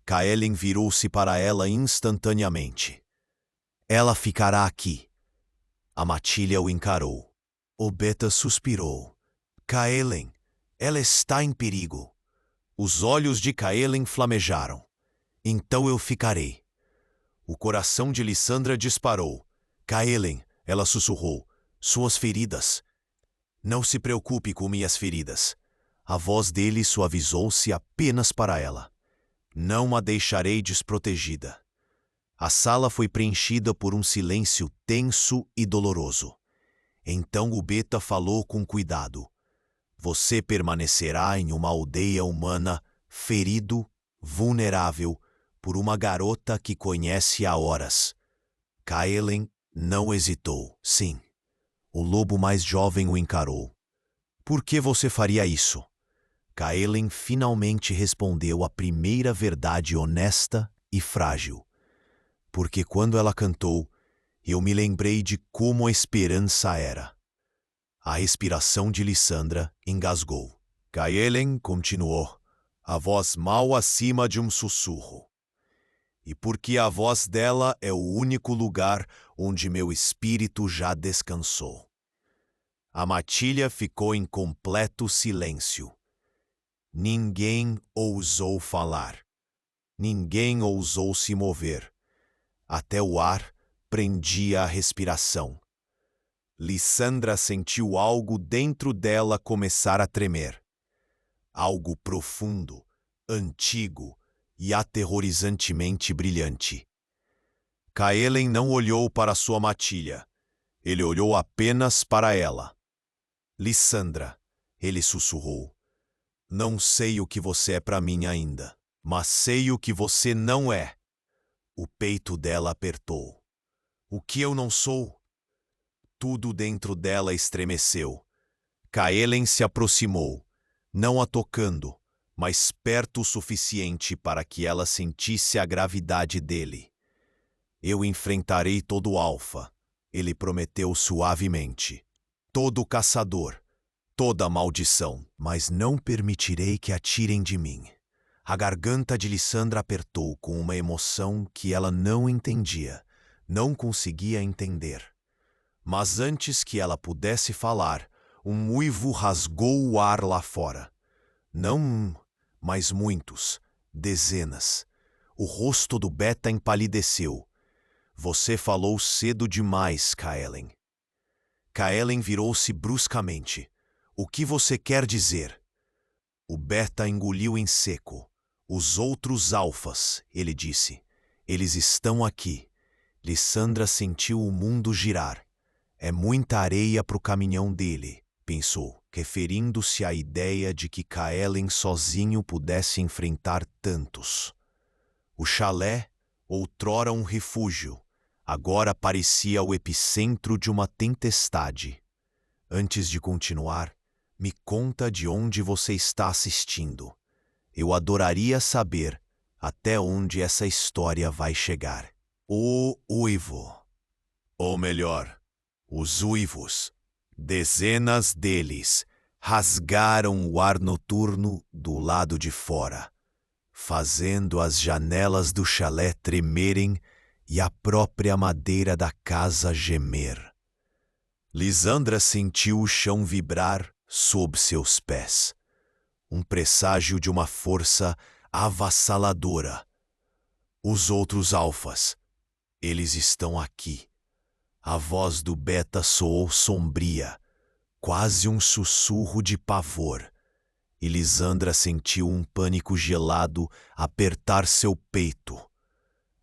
Kaelen virou-se para ela instantaneamente. Ela ficará aqui. A matilha o encarou. O Beta suspirou. Kaelen, ela está em perigo. Os olhos de Kaelen flamejaram. Então eu ficarei. O coração de Lysandra disparou. Kaelen, ela sussurrou. Suas feridas. Não se preocupe com minhas feridas. A voz dele suavizou-se apenas para ela. Não a deixarei desprotegida. A sala foi preenchida por um silêncio tenso e doloroso. Então o Beta falou com cuidado. Você permanecerá em uma aldeia humana, ferido, vulnerável, por uma garota que conhece há horas. Kaelen não hesitou. Sim. O lobo mais jovem o encarou. Por que você faria isso? Kaelen finalmente respondeu a primeira verdade honesta e frágil. Porque quando ela cantou, eu me lembrei de como a esperança era. A respiração de Lysandra engasgou. Kaelen continuou, a voz mal acima de um sussurro. E porque a voz dela é o único lugar onde meu espírito já descansou. A matilha ficou em completo silêncio. Ninguém ousou falar. Ninguém ousou se mover. Até o ar prendia a respiração. Lysandra sentiu algo dentro dela começar a tremer. Algo profundo, antigo e aterrorizantemente brilhante. Kaelen não olhou para sua matilha. Ele olhou apenas para ela. Lissandra, ele sussurrou. Não sei o que você é para mim ainda, mas sei o que você não é. O peito dela apertou. O que eu não sou? Tudo dentro dela estremeceu. Kaelen se aproximou, não a tocando, mas perto o suficiente para que ela sentisse a gravidade dele. Eu enfrentarei todo o Alfa, ele prometeu suavemente. Todo caçador, toda maldição, mas não permitirei que atirem de mim. A garganta de Lissandra apertou com uma emoção que ela não entendia, não conseguia entender. Mas antes que ela pudesse falar, um uivo rasgou o ar lá fora. Não um, mas muitos, dezenas. O rosto do Beta empalideceu. Você falou cedo demais, Kaelen. Kaelen virou-se bruscamente. O que você quer dizer? O Beta engoliu em seco. Os outros alfas, ele disse. Eles estão aqui. Lissandra sentiu o mundo girar. É muita areia para o caminhão dele, pensou, referindo-se à ideia de que Kaelen sozinho pudesse enfrentar tantos. O chalé, outrora um refúgio, agora parecia o epicentro de uma tempestade. Antes de continuar, me conta de onde você está assistindo. Eu adoraria saber até onde essa história vai chegar. O uivo. Ou melhor, os uivos, dezenas deles, rasgaram o ar noturno do lado de fora, fazendo as janelas do chalé tremerem e a própria madeira da casa gemer. Lissandra sentiu o chão vibrar sob seus pés, um presságio de uma força avassaladora. Os outros alfas, eles estão aqui. A voz do Beta soou sombria, quase um sussurro de pavor, e Lissandra sentiu um pânico gelado apertar seu peito.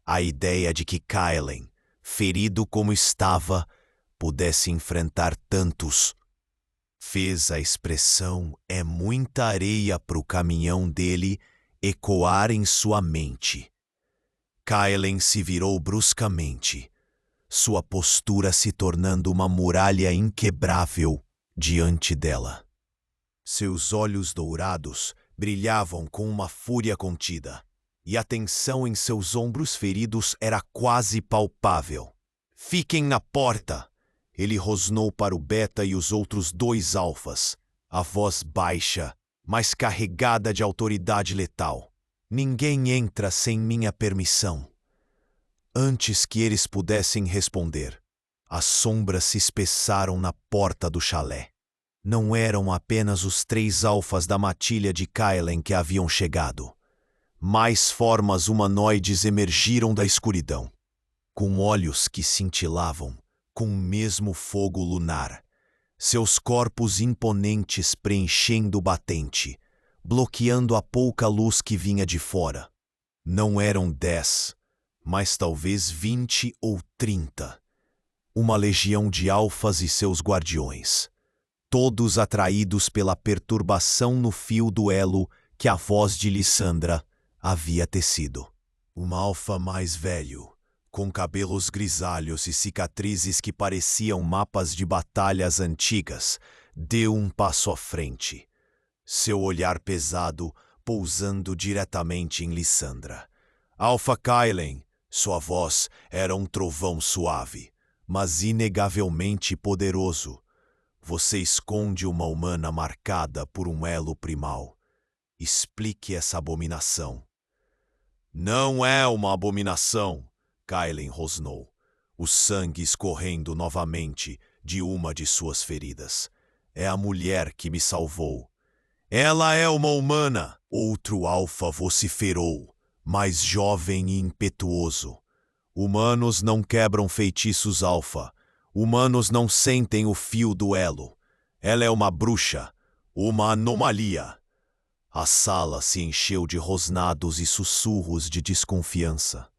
A ideia de que Kaelen, ferido como estava, pudesse enfrentar tantos, fez a expressão "é muita areia para o caminhão dele" ecoar em sua mente. Kaelen se virou bruscamente, sua postura se tornando uma muralha inquebrável diante dela. Seus olhos dourados brilhavam com uma fúria contida, e a tensão em seus ombros feridos era quase palpável. Fiquem na porta! Ele rosnou para o Beta e os outros dois alfas, a voz baixa, mas carregada de autoridade letal. Ninguém entra sem minha permissão. Antes que eles pudessem responder, as sombras se espessaram na porta do chalé. Não eram apenas os 3 alfas da matilha de Kaelen que haviam chegado. Mais formas humanoides emergiram da escuridão, com olhos que cintilavam, com o mesmo fogo lunar, seus corpos imponentes preenchendo o batente, bloqueando a pouca luz que vinha de fora. Não eram 10, mas talvez 20 ou 30. Uma legião de alfas e seus guardiões, todos atraídos pela perturbação no fio do elo que a voz de Lissandra havia tecido. Um alfa mais velho, com cabelos grisalhos e cicatrizes que pareciam mapas de batalhas antigas, deu um passo à frente, seu olhar pesado pousando diretamente em Lissandra. Alfa Kaelen, sua voz era um trovão suave, mas inegavelmente poderoso. Você esconde uma humana marcada por um elo primal. Explique essa abominação. Não é uma abominação, Kaelen rosnou, o sangue escorrendo novamente de uma de suas feridas. É a mulher que me salvou. Ela é uma humana, outro alfa vociferou, mais jovem e impetuoso. Humanos não quebram feitiços alfa. Humanos não sentem o fio do elo. Ela é uma bruxa, uma anomalia. A sala se encheu de rosnados e sussurros de desconfiança.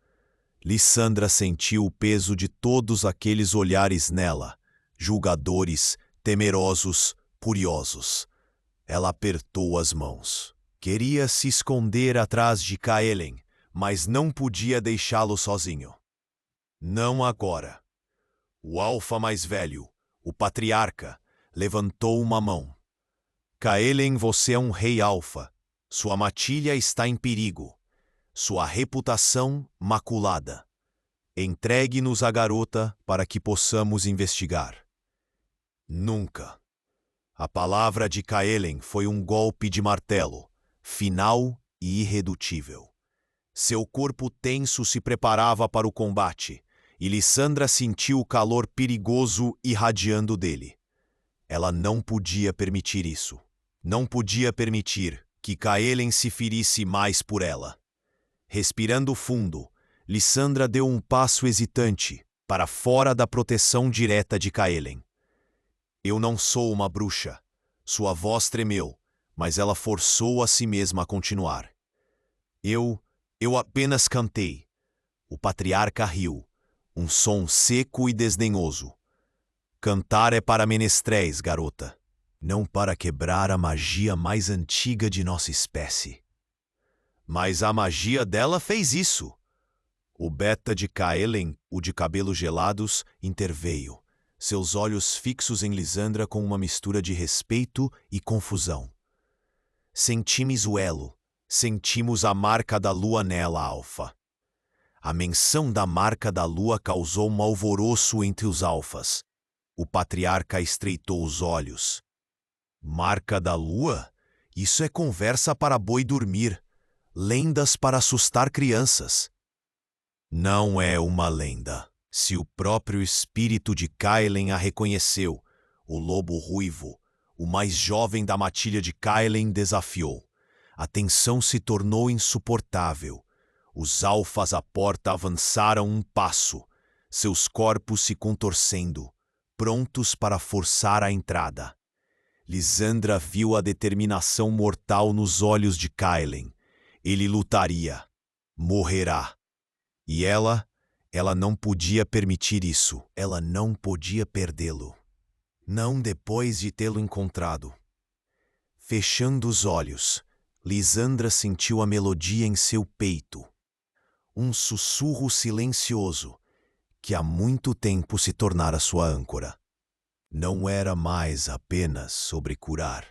Lissandra sentiu o peso de todos aqueles olhares nela, julgadores, temerosos, curiosos. Ela apertou as mãos. Queria se esconder atrás de Kaelen, mas não podia deixá-lo sozinho. Não agora. O alfa mais velho, o patriarca, levantou uma mão. Kaelen, você é um rei alfa. Sua matilha está em perigo. Sua reputação maculada. Entregue-nos a garota para que possamos investigar. Nunca. A palavra de Kaelen foi um golpe de martelo, final e irredutível. Seu corpo tenso se preparava para o combate, e Lissandra sentiu o calor perigoso irradiando dele. Ela não podia permitir isso. Não podia permitir que Kaelen se ferisse mais por ela. Respirando fundo, Lissandra deu um passo hesitante para fora da proteção direta de Kaelen. Eu não sou uma bruxa. Sua voz tremeu, mas ela forçou a si mesma a continuar. Eu apenas cantei. O patriarca riu, um som seco e desdenhoso. Cantar é para menestréis, garota, não para quebrar a magia mais antiga de nossa espécie. Mas a magia dela fez isso. O beta de Kaelen, o de cabelos gelados, interveio, seus olhos fixos em Lissandra com uma mistura de respeito e confusão. Sentimos o elo, sentimos a marca da lua nela, alfa. A menção da marca da lua causou um alvoroço entre os alfas. O patriarca estreitou os olhos. Marca da lua? Isso é conversa para boi dormir. Lendas para assustar crianças. Não é uma lenda. Se o próprio espírito de Kaelen a reconheceu, o lobo ruivo, o mais jovem da matilha de Kaelen, desafiou. A tensão se tornou insuportável. Os alfas à porta avançaram um passo, seus corpos se contorcendo, prontos para forçar a entrada. Lissandra viu a determinação mortal nos olhos de Kaelen. Ele lutaria. Morrerá. E ela não podia permitir isso. Ela não podia perdê-lo. Não depois de tê-lo encontrado. Fechando os olhos, Lissandra sentiu a melodia em seu peito. Um sussurro silencioso, que há muito tempo se tornara sua âncora. Não era mais apenas sobre curar,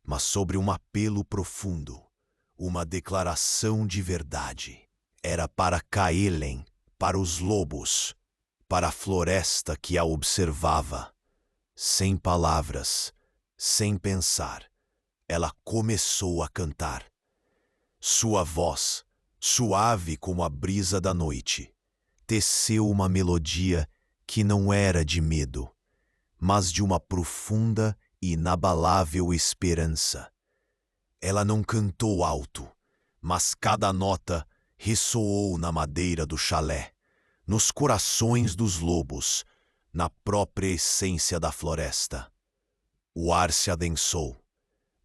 mas sobre um apelo profundo, uma declaração de verdade. Era para Kaelen, para os lobos, para a floresta que a observava. Sem palavras, sem pensar, ela começou a cantar. Sua voz, suave como a brisa da noite, teceu uma melodia que não era de medo, mas de uma profunda e inabalável esperança. Ela não cantou alto, mas cada nota ressoou na madeira do chalé, nos corações dos lobos, na própria essência da floresta. O ar se adensou,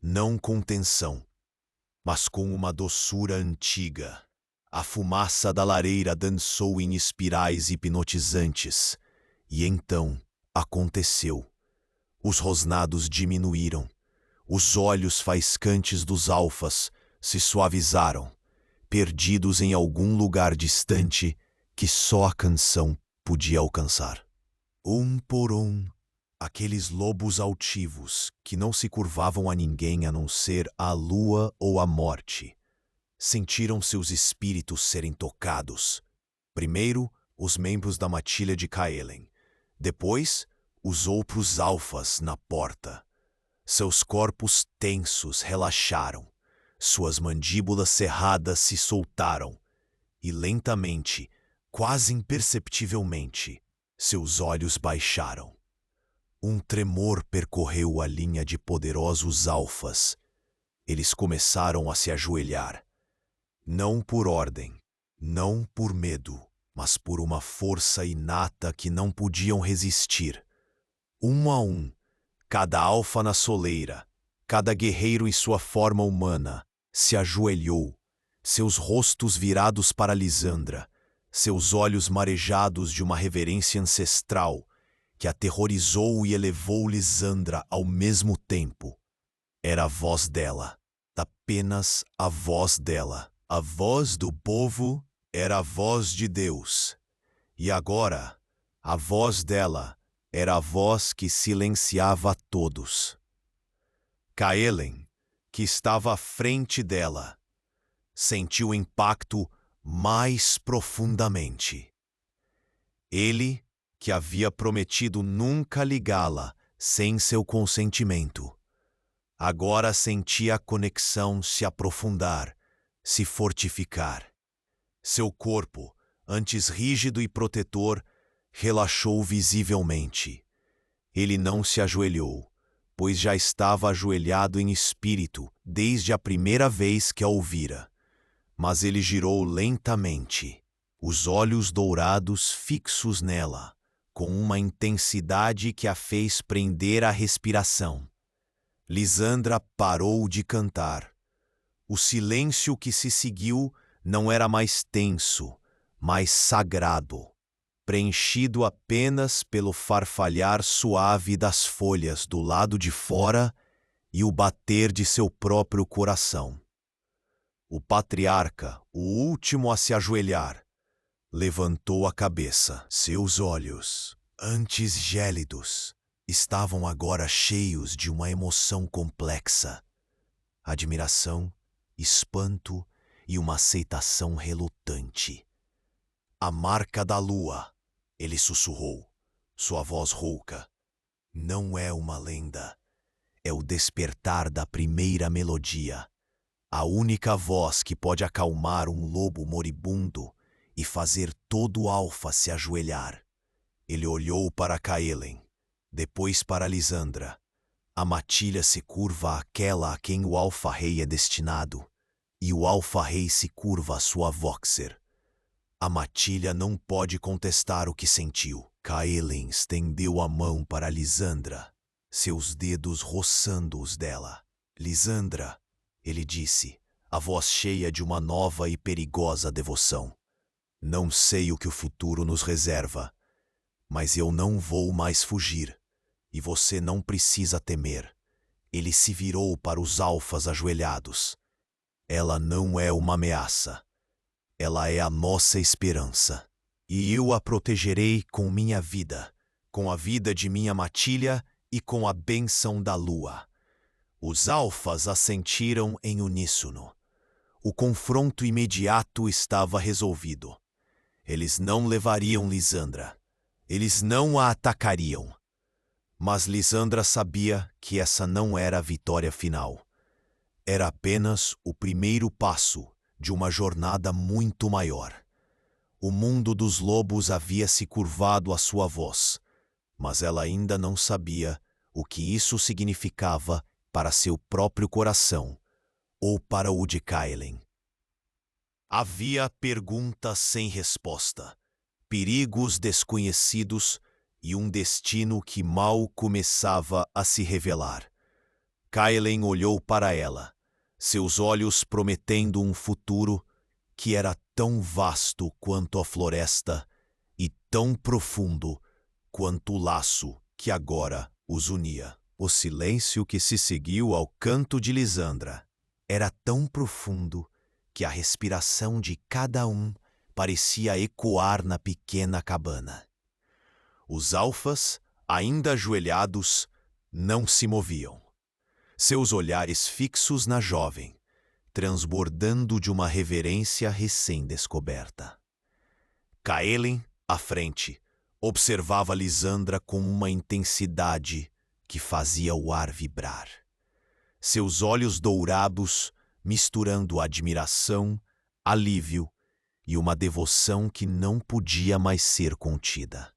não com tensão, mas com uma doçura antiga. A fumaça da lareira dançou em espirais hipnotizantes, e então aconteceu. Os rosnados diminuíram, os olhos faiscantes dos alfas se suavizaram, perdidos em algum lugar distante que só a canção podia alcançar. Um por um, aqueles lobos altivos que não se curvavam a ninguém a não ser à lua ou à morte, sentiram seus espíritos serem tocados. Primeiro, os membros da matilha de Kaelen. Depois, os outros alfas na porta. Seus corpos tensos relaxaram. Suas mandíbulas cerradas se soltaram. E lentamente, quase imperceptivelmente, seus olhos baixaram. Um tremor percorreu a linha de poderosos alfas. Eles começaram a se ajoelhar. Não por ordem, não por medo, mas por uma força inata que não podiam resistir. Um a um, cada alfa na soleira, cada guerreiro em sua forma humana, se ajoelhou, seus rostos virados para Lisandra, seus olhos marejados de uma reverência ancestral que aterrorizou e elevou Lisandra ao mesmo tempo. Era a voz dela, apenas a voz dela. A voz do povo era a voz de Deus. E agora, a voz dela era a voz que silenciava a todos. Kaelen, que estava à frente dela, sentiu o impacto mais profundamente. Ele, que havia prometido nunca ligá-la sem seu consentimento, agora sentia a conexão se aprofundar, se fortificar. Seu corpo, antes rígido e protetor, relaxou visivelmente. Ele não se ajoelhou, pois já estava ajoelhado em espírito desde a primeira vez que a ouvira. Mas ele girou lentamente, os olhos dourados fixos nela, com uma intensidade que a fez prender a respiração. Lisandra parou de cantar. O silêncio que se seguiu não era mais tenso, mas sagrado, preenchido apenas pelo farfalhar suave das folhas do lado de fora e o bater de seu próprio coração. O patriarca, o último a se ajoelhar, levantou a cabeça. Seus olhos, antes gélidos, estavam agora cheios de uma emoção complexa: admiração, espanto e uma aceitação relutante. A marca da lua, ele sussurrou, sua voz rouca. Não é uma lenda. É o despertar da primeira melodia. A única voz que pode acalmar um lobo moribundo e fazer todo o alfa se ajoelhar. Ele olhou para Kaelen, depois para Lisandra. A matilha se curva àquela a quem o alfa-rei é destinado, e o alfa-rei se curva à sua voxer. A matilha não pode contestar o que sentiu. Kaelen estendeu a mão para Lisandra, seus dedos roçando os dela. Lisandra, ele disse, a voz cheia de uma nova e perigosa devoção. Não sei o que o futuro nos reserva, mas eu não vou mais fugir, e você não precisa temer. Ele se virou para os alfas ajoelhados. Ela não é uma ameaça. Ela é a nossa esperança. E eu a protegerei com minha vida, com a vida de minha matilha e com a bênção da lua. Os alfas assentiram em uníssono. O confronto imediato estava resolvido. Eles não levariam Lisandra. Eles não a atacariam. Mas Lisandra sabia que essa não era a vitória final. Era apenas o primeiro passo de uma jornada muito maior. O mundo dos lobos havia se curvado à sua voz, mas ela ainda não sabia o que isso significava para seu próprio coração ou para o de Kaelen. Havia perguntas sem resposta, perigos desconhecidos e um destino que mal começava a se revelar. Kaelen olhou para ela, seus olhos prometendo um futuro que era tão vasto quanto a floresta e tão profundo quanto o laço que agora os unia. O silêncio que se seguiu ao canto de Lisandra era tão profundo que a respiração de cada um parecia ecoar na pequena cabana. Os alfas, ainda ajoelhados, não se moviam. Seus olhares fixos na jovem, transbordando de uma reverência recém-descoberta. Kaelen, à frente, observava Lisandra com uma intensidade que fazia o ar vibrar. Seus olhos dourados misturando admiração, alívio e uma devoção que não podia mais ser contida.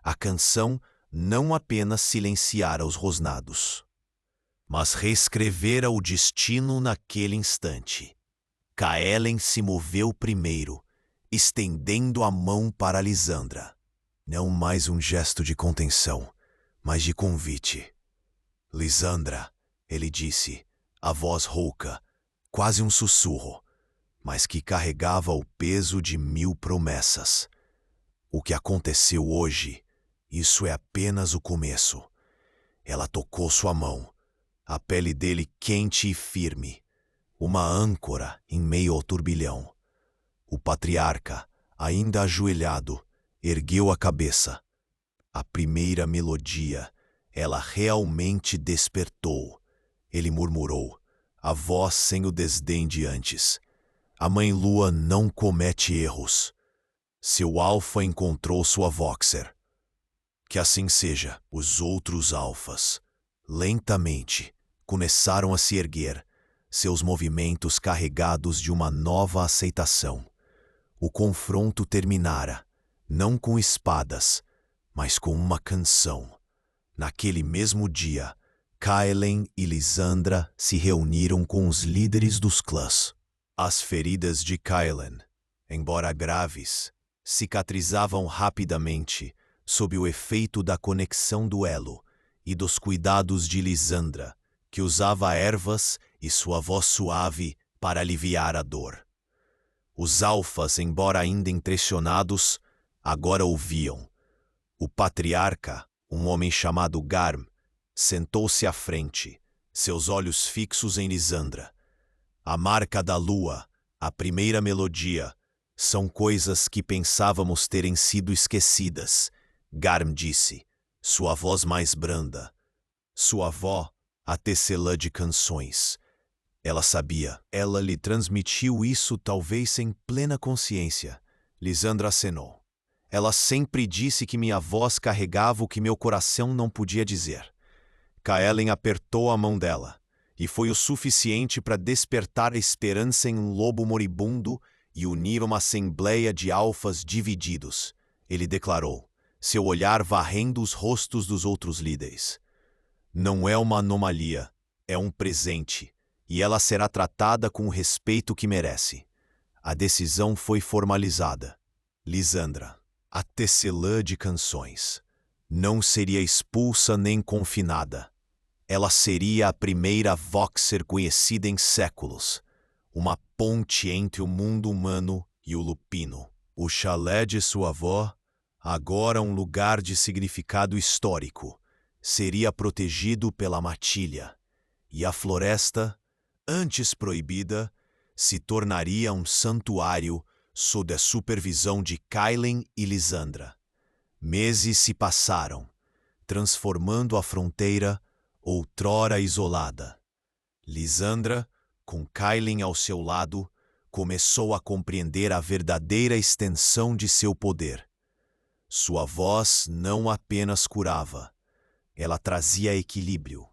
A canção não apenas silenciara os rosnados, mas reescrevera o destino naquele instante. Kaelen se moveu primeiro, estendendo a mão para Lisandra. Não mais um gesto de contenção, mas de convite. Lisandra, ele disse, a voz rouca, quase um sussurro, mas que carregava o peso de 1000 promessas. O que aconteceu hoje, isso é apenas o começo. Ela tocou sua mão, a pele dele quente e firme, uma âncora em meio ao turbilhão. O patriarca, ainda ajoelhado, ergueu a cabeça. A primeira melodia, ela realmente despertou. Ele murmurou, a voz sem o desdém de antes. A Mãe Lua não comete erros. Seu alfa encontrou sua Voxer. Que assim seja. Os outros alfas, lentamente, começaram a se erguer, seus movimentos carregados de uma nova aceitação. O confronto terminara, não com espadas, mas com uma canção. Naquele mesmo dia, Kaelen e Lysandra se reuniram com os líderes dos clãs. As feridas de Kaelen, embora graves, cicatrizavam rapidamente sob o efeito da conexão do elo e dos cuidados de Lysandra, que usava ervas e sua voz suave para aliviar a dor. Os alfas, embora ainda impressionados, agora ouviam. O patriarca, um homem chamado Garm, sentou-se à frente, seus olhos fixos em Lysandra. A marca da lua, a primeira melodia, são coisas que pensávamos terem sido esquecidas, Garm disse, sua voz mais branda. Sua avó, a tecelã de canções. Ela sabia, ela lhe transmitiu isso talvez sem plena consciência. Lysandra acenou. Ela sempre disse que minha voz carregava o que meu coração não podia dizer. Kaelen apertou a mão dela, e foi o suficiente para despertar a esperança em um lobo moribundo e unir uma assembleia de alfas divididos. Ele declarou, seu olhar varrendo os rostos dos outros líderes. Não é uma anomalia, é um presente, e ela será tratada com o respeito que merece. A decisão foi formalizada. Lysandra, a tecelã de canções, não seria expulsa nem confinada. Ela seria a primeira Voxer conhecida em séculos, uma ponte entre o mundo humano e o lupino. O chalé de sua avó, agora um lugar de significado histórico, seria protegido pela matilha, e a floresta, antes proibida, se tornaria um santuário sob a supervisão de Kaelen e Lysandra. Meses se passaram, transformando a fronteira outrora isolada. Lysandra, com Kaelen ao seu lado, começou a compreender a verdadeira extensão de seu poder. Sua voz não apenas curava, ela trazia equilíbrio,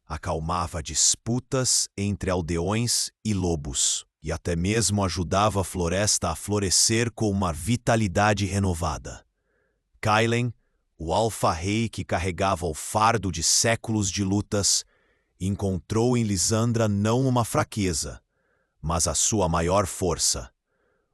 acalmava disputas entre aldeões e lobos, e até mesmo ajudava a floresta a florescer com uma vitalidade renovada. Kaelen, o alfa-rei que carregava o fardo de séculos de lutas, encontrou em Lysandra não uma fraqueza, mas a sua maior força.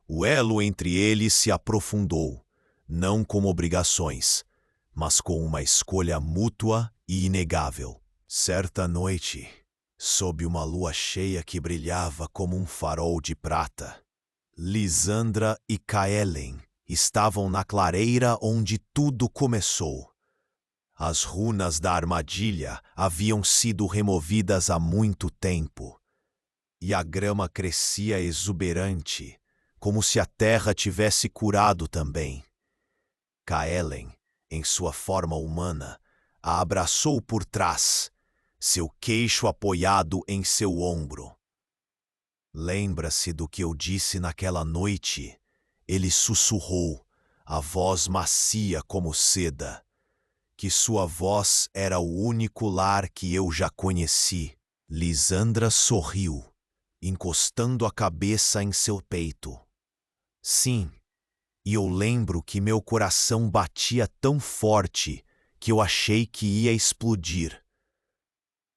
O elo entre eles se aprofundou, não como obrigações, mas com uma escolha mútua e inegável. Certa noite, sob uma lua cheia que brilhava como um farol de prata, Lysandra e Kaelen estavam na clareira onde tudo começou. As runas da armadilha haviam sido removidas há muito tempo, e a grama crescia exuberante, como se a terra tivesse curado também. Kaelen, em sua forma humana, a abraçou por trás, seu queixo apoiado em seu ombro. Lembra-se do que eu disse naquela noite? Ele sussurrou, a voz macia como seda, que sua voz era o único lar que eu já conheci. Lysandra sorriu, encostando a cabeça em seu peito. Sim, e eu lembro que meu coração batia tão forte que eu achei que ia explodir.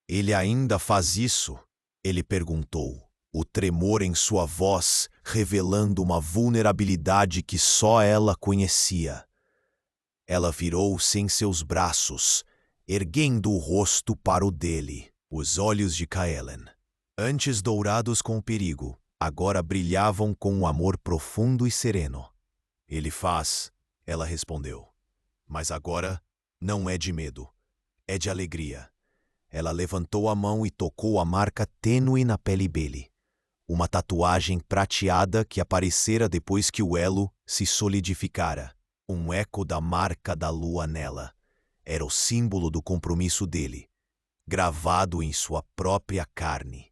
Ele ainda faz isso? Ele perguntou, o tremor em sua voz revelando uma vulnerabilidade que só ela conhecia. Ela virou-se em seus braços, erguendo o rosto para o dele. Os olhos de Kaelen, Antes dourados com o perigo, agora brilhavam com um amor profundo e sereno. Ele faz, ela respondeu. Mas agora não é de medo, é de alegria. Ela levantou a mão e tocou a marca tênue na pele dele. Uma tatuagem prateada que aparecera depois que o elo se solidificara. Um eco da marca da lua nela. Era o símbolo do compromisso dele, gravado em sua própria carne.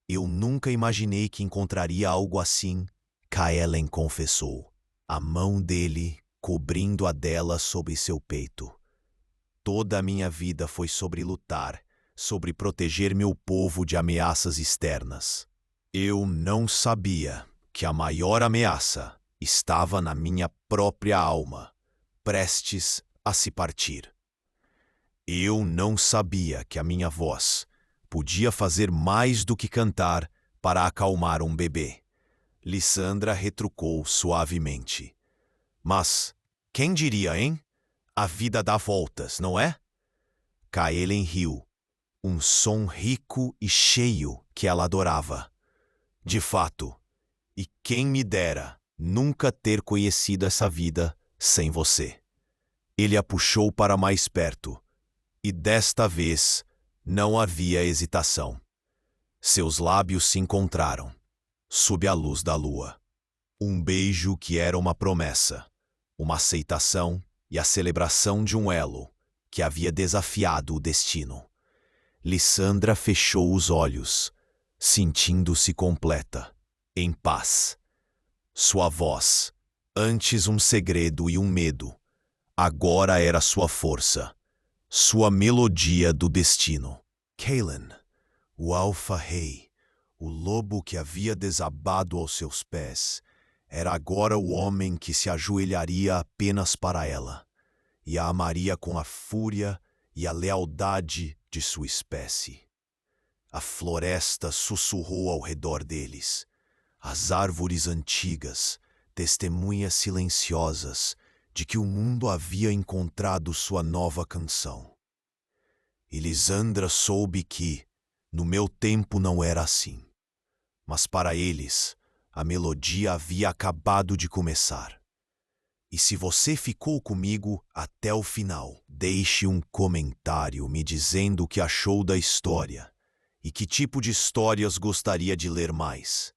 Eu nunca imaginei que encontraria algo assim, Kaelen confessou, a mão dele cobrindo a dela sobre seu peito. Toda a minha vida foi sobre lutar, sobre proteger meu povo de ameaças externas. Eu não sabia que a maior ameaça estava na minha própria alma, prestes a se partir. Eu não sabia que a minha voz podia fazer mais do que cantar para acalmar um bebê. Lissandra retrucou suavemente. Mas quem diria, hein? A vida dá voltas, não é? Kaelen riu, um som rico e cheio que ela adorava. De fato, e quem me dera nunca ter conhecido essa vida sem você. Ele a puxou para mais perto, e desta vez não havia hesitação. Seus lábios se encontraram, sob a luz da lua. Um beijo que era uma promessa, uma aceitação e a celebração de um elo que havia desafiado o destino. Lissandra fechou os olhos, sentindo-se completa, em paz. Sua voz, antes um segredo e um medo, agora era sua força, sua melodia do destino. Kaelen, o alfa-rei, o lobo que havia desabado aos seus pés, era agora o homem que se ajoelharia apenas para ela, e a amaria com a fúria e a lealdade de sua espécie. A floresta sussurrou ao redor deles. As árvores antigas, testemunhas silenciosas de que o mundo havia encontrado sua nova canção. E Lissandra soube que, no meu tempo não era assim. Mas para eles, a melodia havia acabado de começar. E se você ficou comigo até o final, deixe um comentário me dizendo o que achou da história e que tipo de histórias gostaria de ler mais.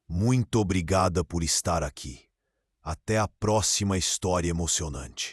Muito obrigada por estar aqui. Até a próxima história emocionante.